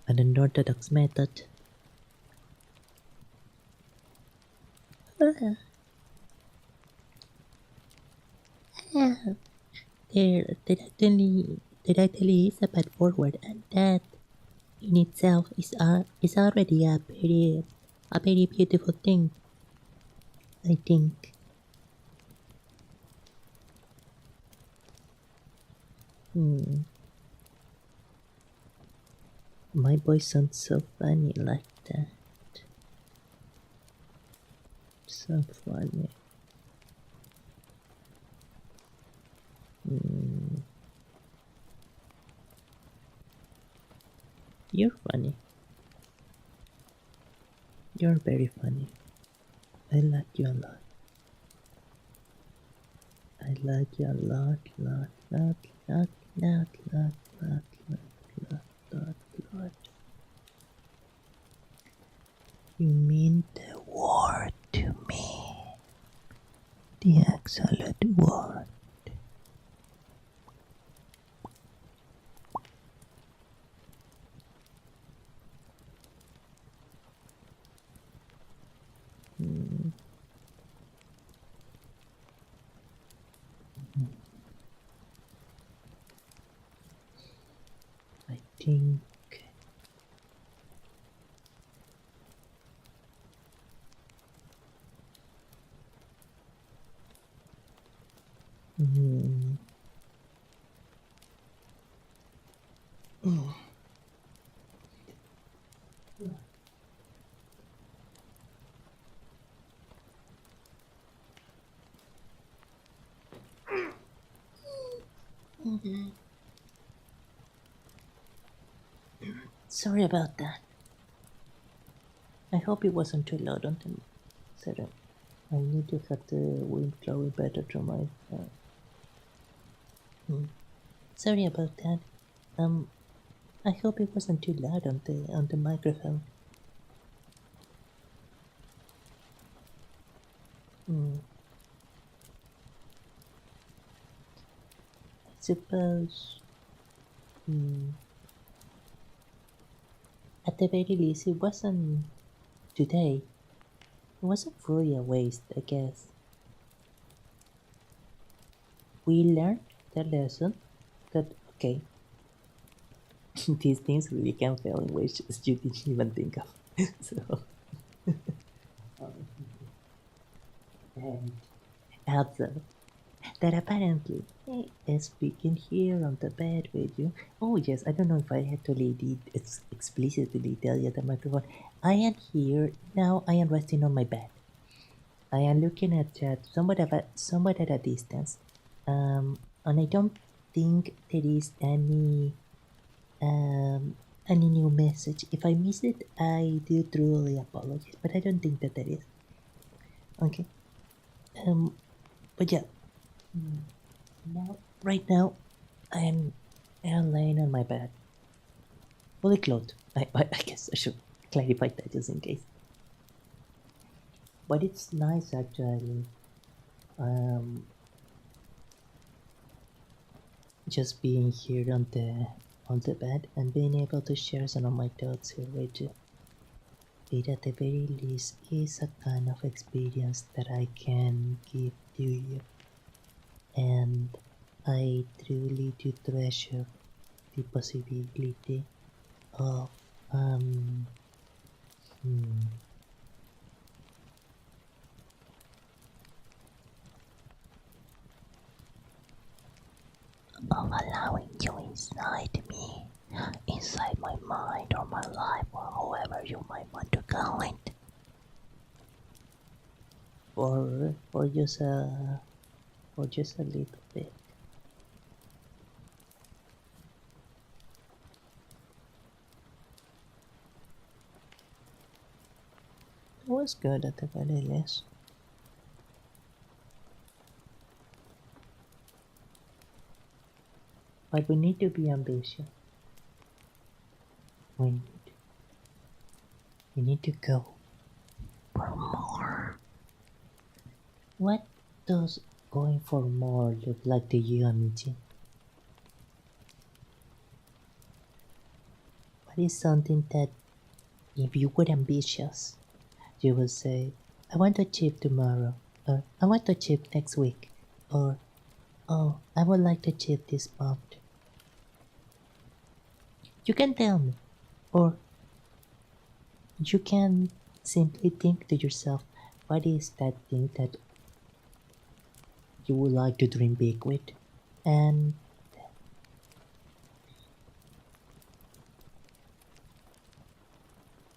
unorthodox method. There actually is a path forward, and that in itself is already a very beautiful thing. I think. Hmm, my voice sounds so funny like that. So funny. Hmm, you're funny. You're very funny. I like you a lot. I like you a lot, lot, lot, lot, lot, lot, lot, lot. You mean the word to me. The excellent word. Hmm, I think. Hmm, sorry about that. I hope it wasn't too loud on the setup. I need to have the wind flowing better through my. Hmm. Sorry about that. Um, I hope it wasn't too loud on the microphone. Hmm. I suppose. Hmm. At the very least, it wasn't today. It wasn't fully a waste, I guess. We learned the lesson that okay, these things really can fail in ways you didn't even think of. So, and also that apparently, speaking here on the bed with you. Oh yes, I don't know if I actually did explicitly tell you the microphone. I am here now. I am resting on my bed. I am looking at chat somewhat at a distance, and I don't think there is um, any new message. If I miss it, I do truly apologize, but I don't think that there is. Okay. Um, but yeah. Mm, now. Right now, I'm laying on my bed, fully clothed. I guess I should clarify that just in case. But it's nice actually. Um, just being here on the bed and being able to share some of my thoughts here with you. It at the very least is a kind of experience that I can give to you, and I truly do treasure the possibility of um hmm, of allowing you inside me, inside my mind or my life or however you might want to call it, for just a little bit. It was good at the very least, but we need to be ambitious. We need, we need to go for more. What does going for more look like to you, Amici? What is something that, if you were ambitious, you would say, I want to achieve tomorrow, or I want to achieve next week, or oh, I would like to achieve this month. You can tell me, or you can simply think to yourself, what is that thing that you would like to dream big with? And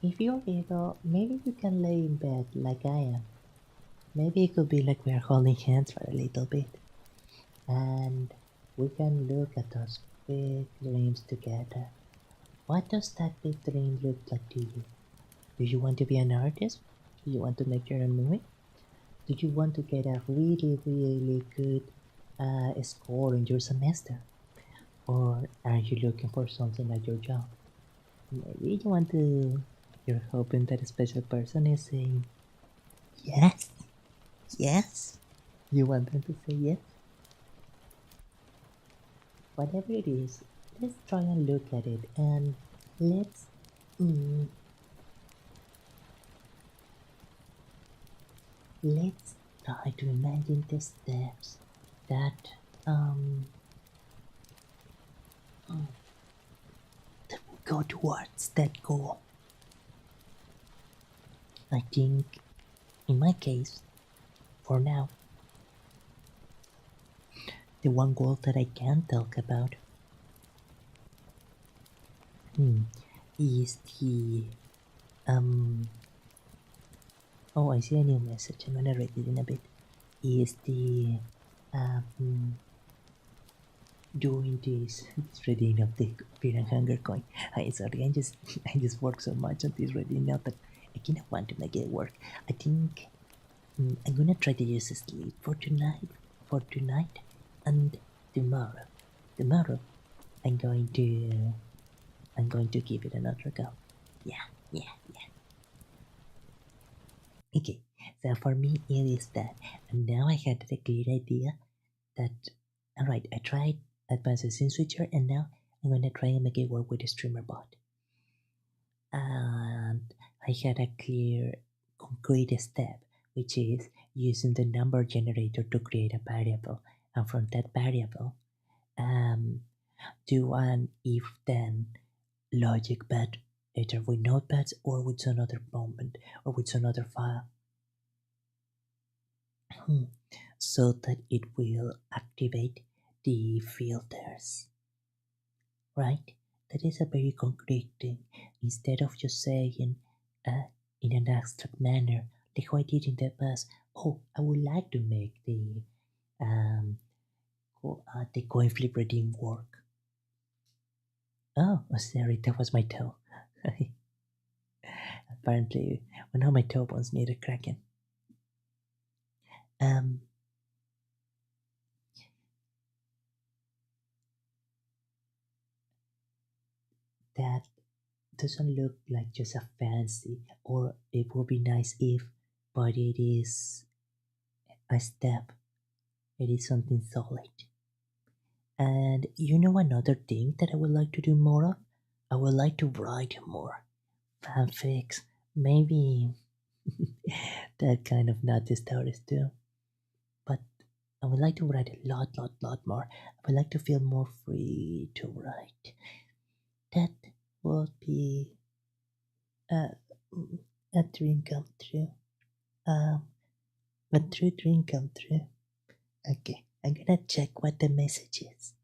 if you're able, maybe you can lay in bed like I am. Maybe it could be like we're holding hands for a little bit, and we can look at those big dreams together. What does that big dream look like to you? Do you want to be an artist? Do you want to make your own movie? Do you want to get a really, really good score in your semester? Or are you looking for something at your job? Maybe you want to, you're hoping that a special person is saying, yes, yes. You want them to say yes? Whatever it is, let's try and look at it and let's mm, let's try to imagine the steps that um that will go towards that goal. I think in my case, for now, the one goal that I can talk about is the um oh, I see a new message. I'm gonna read it in a bit. Is the um doing this reading of the fear and hunger coin. I sorry, I just work so much on this reading now that I cannot want to make it work. I think I'm gonna try to use sleep for tonight, and tomorrow. Tomorrow, I'm going to I'm going to give it another go. Yeah, yeah, yeah. Okay. So for me, it is that, and now I had a clear idea that all right, I tried advanced scene switcher, and now I'm gonna try and make it work with the streamer bot. And I had a clear, concrete step, which is using the number generator to create a variable, and from that variable, um, do an if then logic, but either with notepads or with some other moment or with some other file. So that it will activate the filters, right? That is a very concrete thing. Instead of just saying in an abstract manner, like how I did in the past, oh, I would like to make um, the coin flip redeem work. Oh, sorry, that was my toe. Apparently, one of my toe bones needed cracking. Um, that doesn't look like just a fancy, or it would be nice if, but it is a step, it is something solid. And you know another thing that I would like to do more of? I would like to write more fanfics, maybe that kind of naughty stories too. But I would like to write a lot more. I would like to feel more free to write. That would be a, a dream come true. Um, a true dream come true. Okay, I'm gonna check what the message is.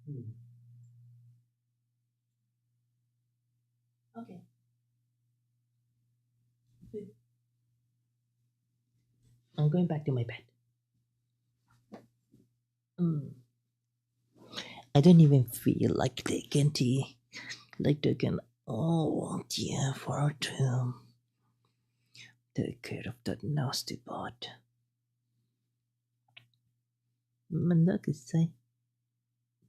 Hmm. Okay. I'm going back to my bed. Mm. I don't even feel like taking tea. Like taking all tea for to take care of that nasty pot. Manda say,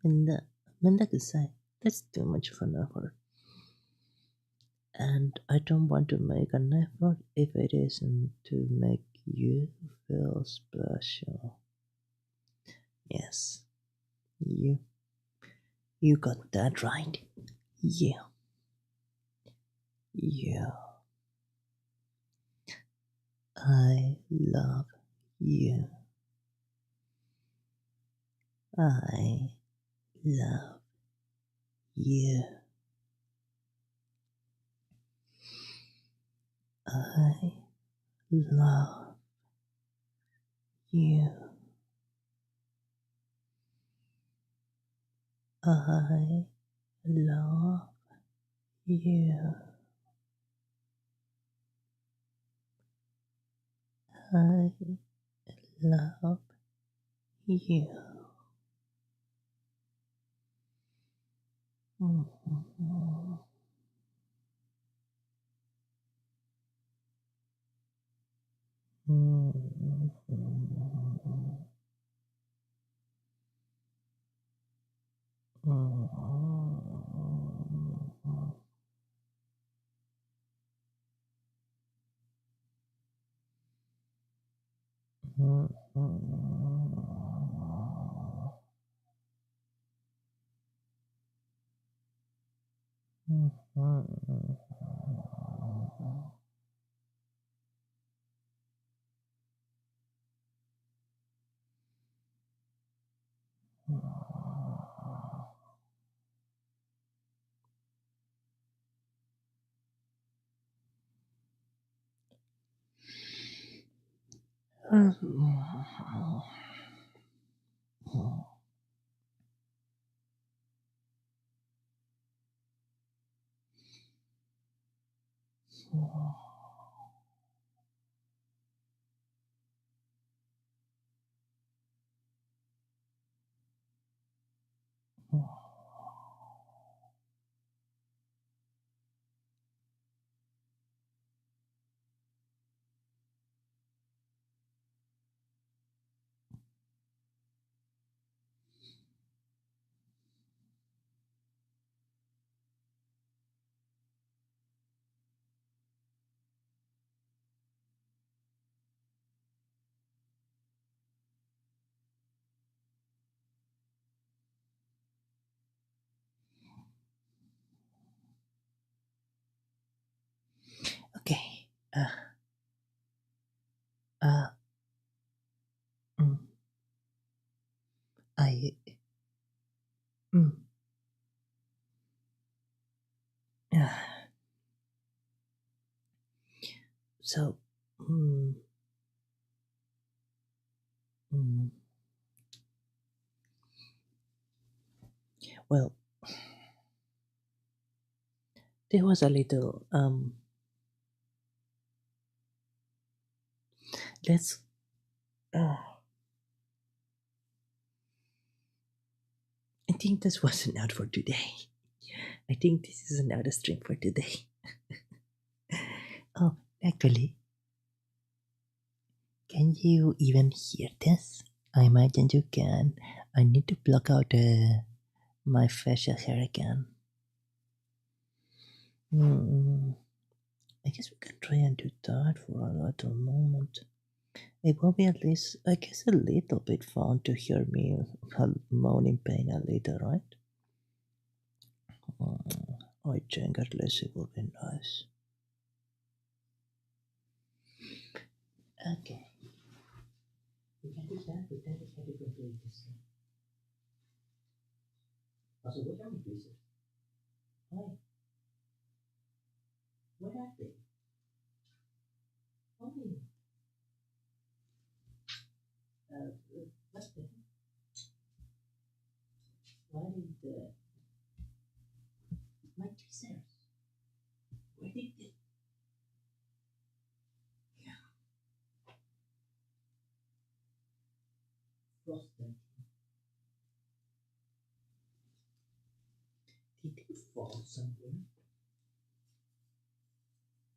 Manda say, that's too much for an effort. And I don't want to make an effort if it isn't to make you feel special. Yes, you, you got that right. Yeah, yeah. I love you. I love you. I love you. I love you. I love you. Mm-hmm. Okay. Uh, mm, I. Mm, uh, so. Mm, mm, well, there was a little. Let's. Uh, I think this was enough for today. I think this is another stream for today. Oh, actually, can you even hear this? I imagine you can. I need to block out my facial hair again. Hmm. I guess we can try and do that for a little moment. It will be at least, I guess, a little bit fun to hear me moan in pain a little, right? I think at least it will be nice. Okay. We can do that, but then we have to complete this thing. Also, what are we doing? Why? What happened? Why? What the? Why did my tweezers? Where did they? Lost them. Did they fall somewhere?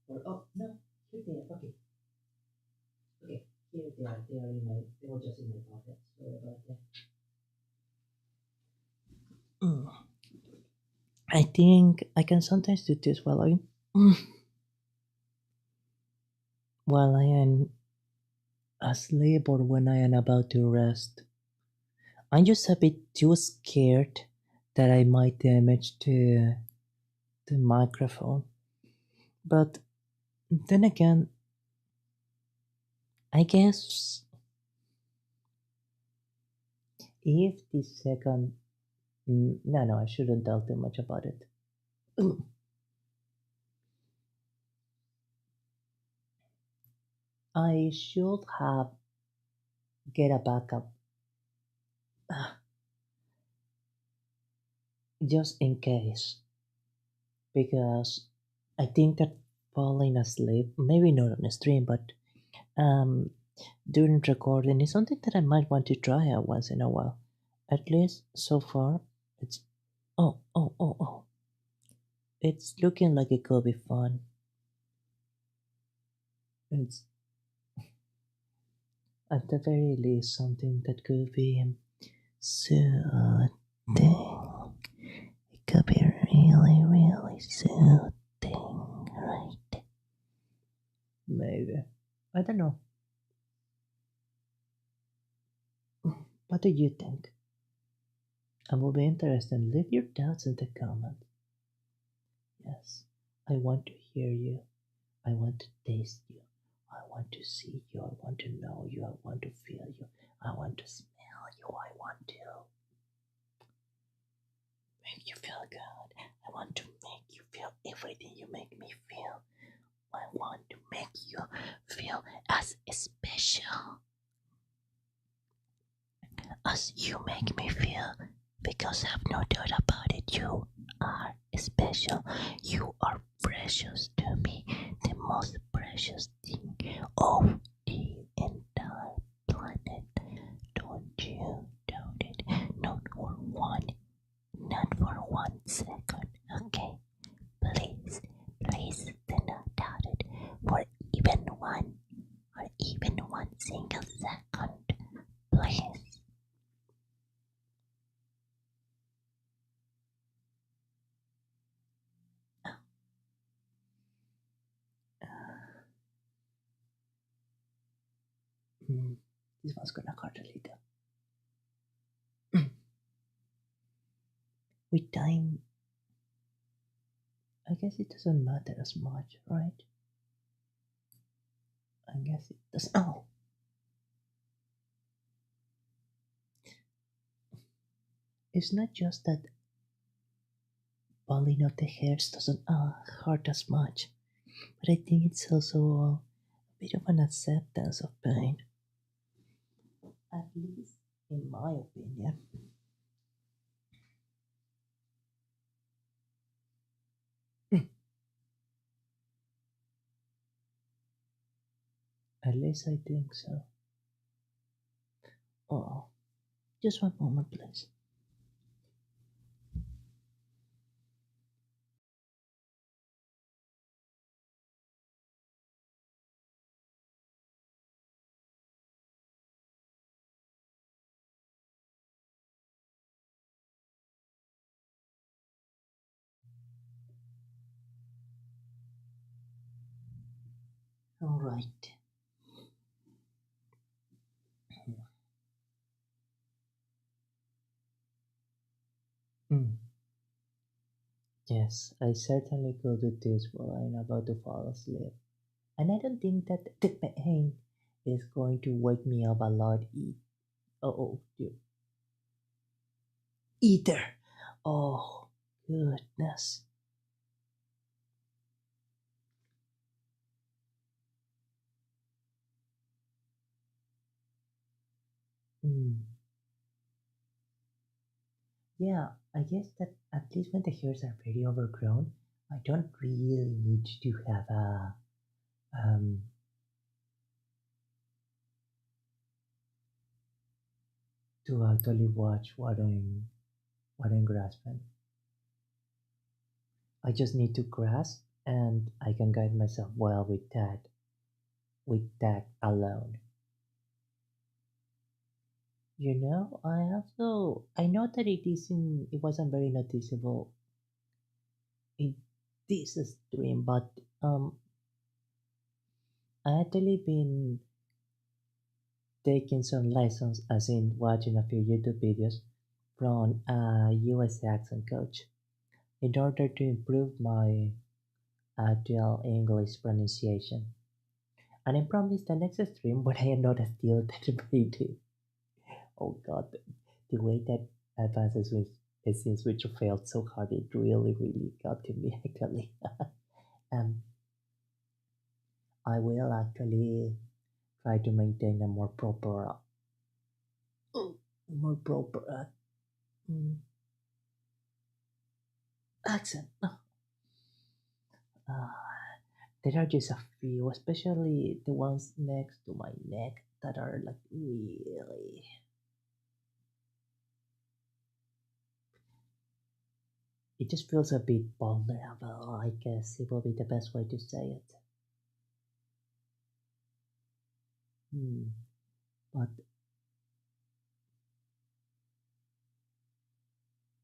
Or oh no, here they are. Okay, okay, here they are. They are in my. They were just in my pocket. Sorry about that. Mm. I think I can sometimes do this while I am asleep or when I am about to rest. I'm just a bit too scared that I might damage the microphone. But then again, I guess if the second. No, no, I shouldn't tell too much about it. I should have get a backup just in case because I think that falling asleep, maybe not on the stream, but um, during recording is something that I might want to try out once in a while. At least so far, it's oh, it's looking like it could be fun. It's at the very least something that could be soothing. It could be really, really soothing, right? Maybe. I don't know. What do you think? I will be interested. Leave your doubts in the comments. Yes, I want to hear you. I want to taste you. I want to see you. I want to know you. I want to feel you. I want to smell you. I want to make you feel good. I want to make you feel everything you make me feel. I want to make you feel as special as you make me feel. Because I have no doubt about it, you are special. You are precious to me, the most precious thing of the entire planet. Don't you doubt it, not for one, not for 1 second, okay? Please, please do not doubt it for even one, or even 1 single second, please. Mm, this one's gonna hurt a little. With time, I guess it doesn't matter as much, right? I guess it does. Oh, it's not just that pulling out the hairs doesn't hurt as much, but I think it's also a bit of an acceptance of pain, at least in my opinion. At please. I think so. Oh, just one moment, please. All right. Hmm. Yes, I certainly could do this while I'm about to fall asleep. And I don't think that the pain is going to wake me up a lot. Oh, either. Oh, goodness. Hmm. Yeah, I guess that at least when the hairs are very overgrown, I don't really need to have a um to actually watch what I'm grasping. I just need to grasp and I can guide myself well with that alone. I know that it wasn't very noticeable in this stream, but I actually been taking some lessons, as in watching a few YouTube videos from a US accent coach in order to improve my actual English pronunciation. And I promise the next stream when I am not still that pretty. Oh god, the way that advances with since which failed so hard, it really, really got to me actually. um, I will actually try to maintain a more proper mm, accent. Uh, there are just a few, especially the ones next to my neck, that are like really. It just feels a bit vulnerable. I guess it will be the best way to say it. Hmm. But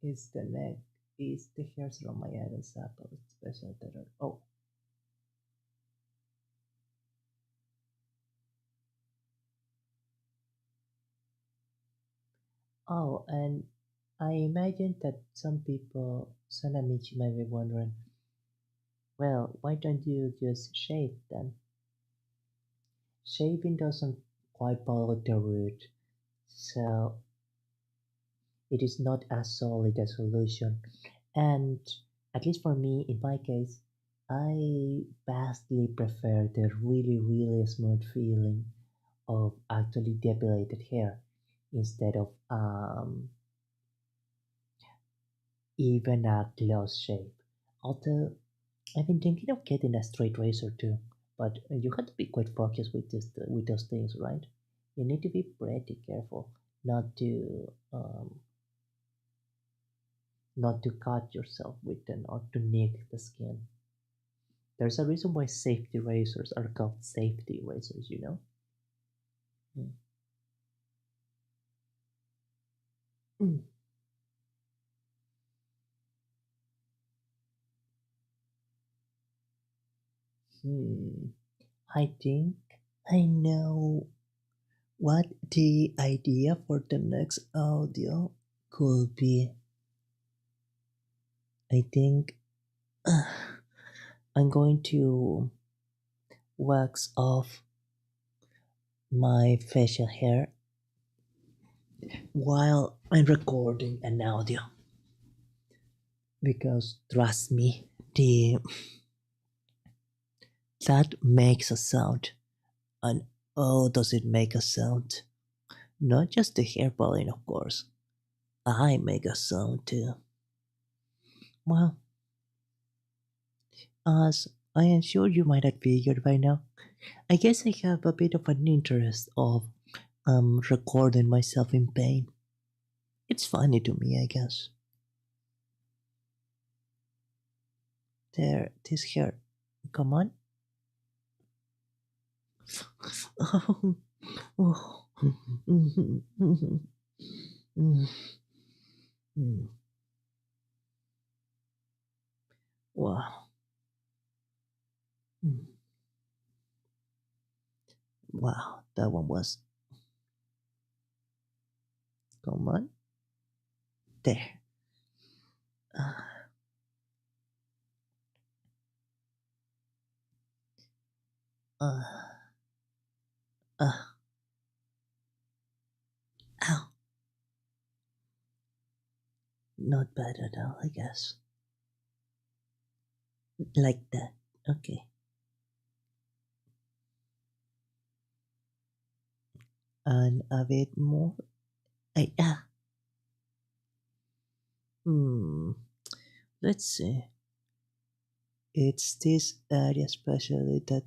it's the neck, it's the hairs from my Adam's apple, especially that are. Oh, oh, and I imagine that some Amici might be wondering, well, why don't you just shave then? Shaving doesn't quite pollute the root, so it is not as solid a solution. And at least for me, in my case, I vastly prefer the really, really smooth feeling of actually depilated hair instead of even a close shave. Although I've been thinking of getting a straight razor too, but you have to be quite focused with those things, right? You need to be pretty careful not to not to cut yourself with them or to nick the skin. There's a reason why safety razors are called safety razors, you know? Mm. Mm. Hmm. I think I know what the idea for the next audio could be. I think I'm going to wax off my facial hair while I'm recording an audio because trust me, the that makes a sound. And oh, does it make a sound? Not just the hair balling, of course. I make a sound too. Well, as I am sure you might have figured by now, I guess I have a bit of an interest of recording myself in pain. It's funny to me, I guess. There, this here. Come on. Oh. Wow. Wow, that one was. Come on. There. Uh, uh, uh, ow. Not bad at all, I guess. Like that. Okay. And a bit more. I, ah. Hmm. Let's see. It's this area especially that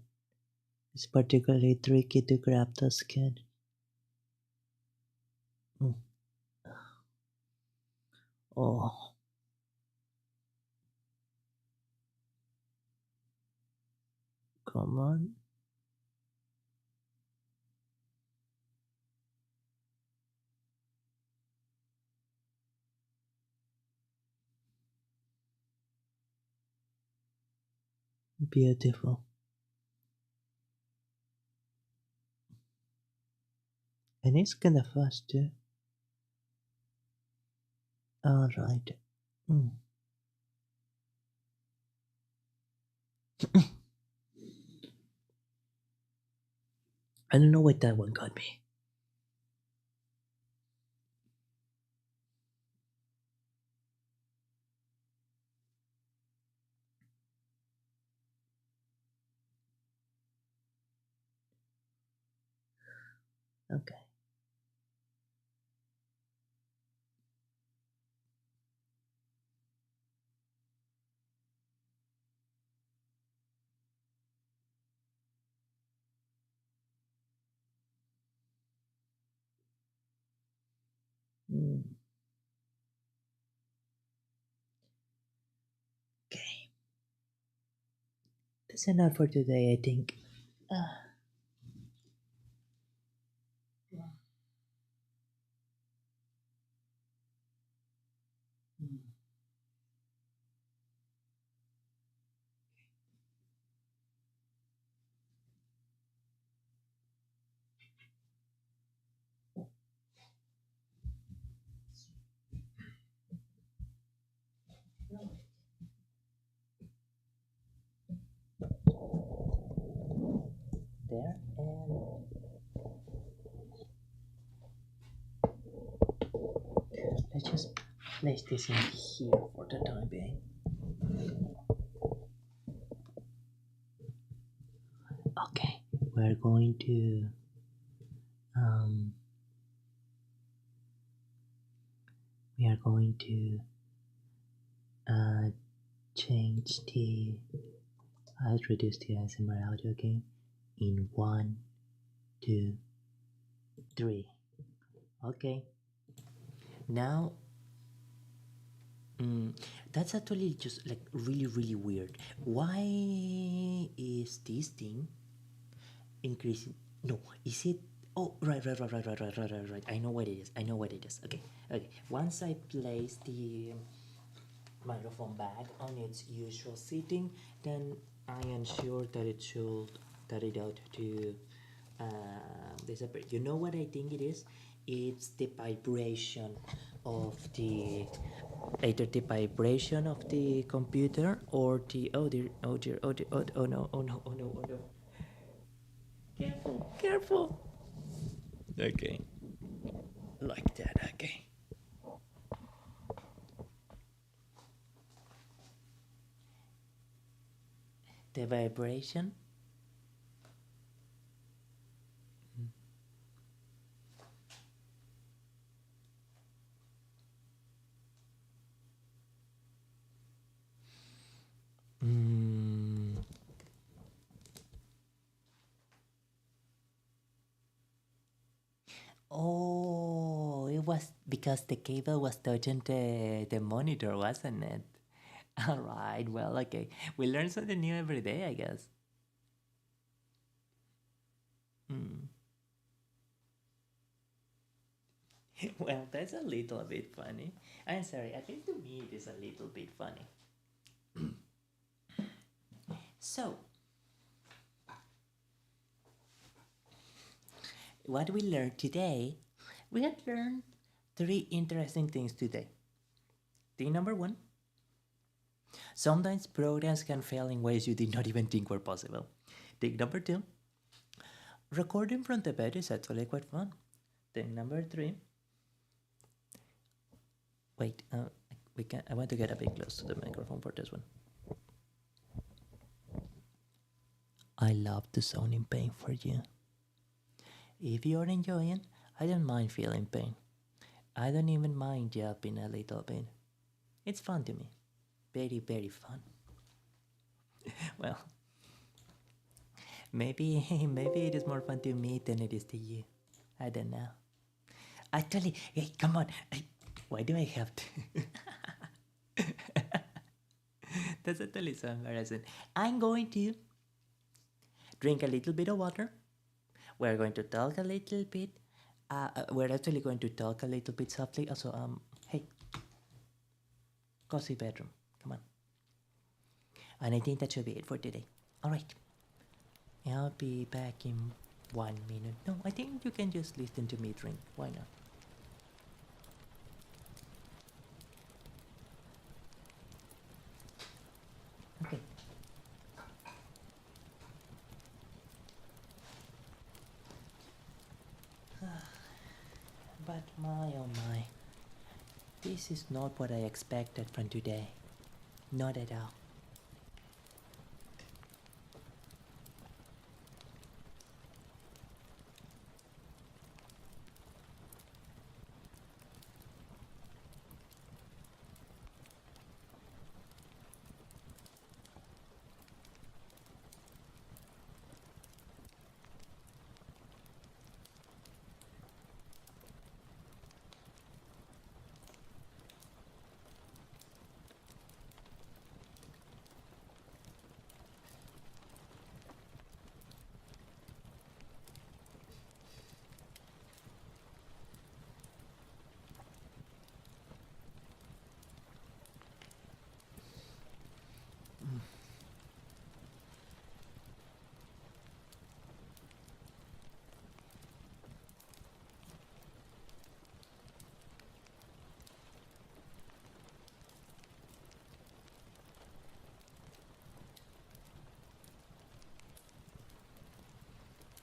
is particularly tricky to grab the skin. Mm. Oh, come on. Beautiful. And it's kinda fast too. Alright. Mm. I don't know what that one got me. Okay. Mm. Okay. That's enough for today, I think. Ah. Mm. There, and let's just place this in here for the time being. Okay, we're going to um, we are going to uh, change the I'll reduce the ASMR audio again in one, two, three. Okay. Now, mm, that's actually just like really, really weird. Why is this thing increasing? No, is it? Oh, right. I know what it is. I know what it is. Okay, okay. Once I place the microphone back on its usual setting, then I ensure that it should that it ought to disappear. You know what I think it is? It's the vibration of the either the vibration of the computer or the oh no oh no, careful careful. Okay, like that. Okay, the vibration. Mm, Oh, it was because the cable was touching the monitor, wasn't it? All right, well, okay. We learn something new every day, I guess. Hmm. Well, that's a little bit funny. I'm sorry, at least to me it is a little bit funny. So, what we learned today, we had learned three interesting things today. Thing number one, sometimes programs can fail in ways you did not even think were possible. Thing number two, recording from the bed is actually quite fun. Thing number three, wait, we can. I want to get a bit close to the microphone for this one. I love the sound in pain for you. If you're enjoying, I don't mind feeling pain. I don't even mind jumping a little bit. It's fun to me. Very, very fun. Well, maybe maybe it is more fun to me than it is to you. I don't know. Actually, hey, come on. Why do I have to? That's actually so embarrassing. I'm going to drink a little bit of water. We're going to talk a little bit. We're actually going to talk a little bit softly. Also, hey, cozy bedroom. Come on. And I think that should be it for today. All right. I'll be back in 1 minute. No, I think you can just listen to me drink. Why not? Okay. But my oh my, this is not what I expected from today. Not at all.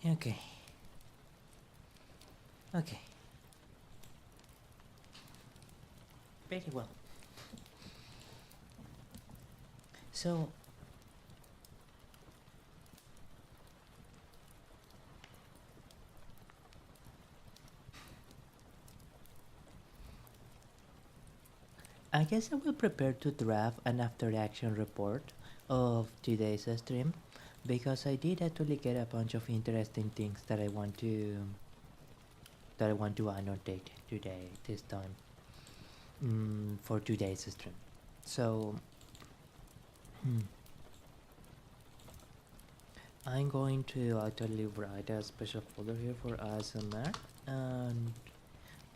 Okay. Okay. Very well. So, I guess I will prepare to draft an after action report of today's stream because I did actually get a bunch of interesting things that I want to annotate today this time for today's stream. So I'm going to actually write a special folder here for ASMR and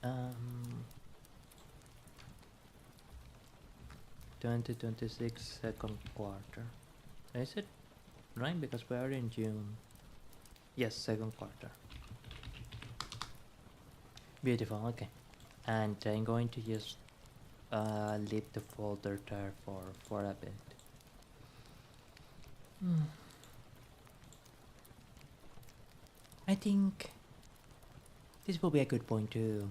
um, 2026 second quarter. Is it right? Because we are in June. Yes, second quarter. Beautiful. Okay, and I'm going to just leave the folder there for a bit. I think this will be a good point to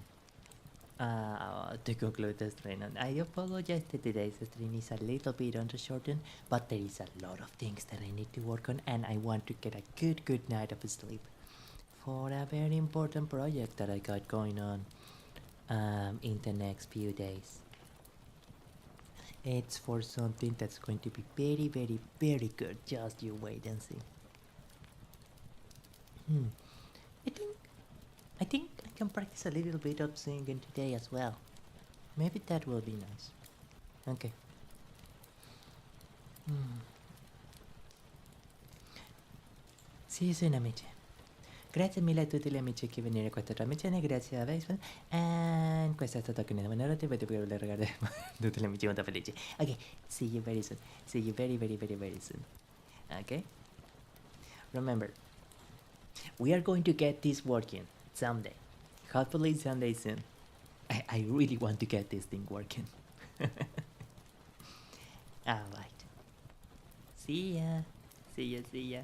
conclude the stream. And I apologize that today's stream is a little bit on the short end, but there is a lot of things that I need to work on, and I want to get a good night of sleep for a very important project that I got going on in the next few days. It's for something that's going to be very good. Just you wait and see. I think I think I can practice a little bit of singing today as well. Maybe that will be nice. Okay. See you soon, amici. Grazie mille a tutti gli amici che venire a questa trasmissione, grazie a Facebook. E questo è stato anche una buona notte, vedete per ragazzi, tutti gli amici molto felici. Ok, see you very soon. See you very, very, very, very soon. Okay? Remember, we are going to get this working someday. Hopefully someday soon. I really want to get this thing working. Alright. See ya. See ya, see ya.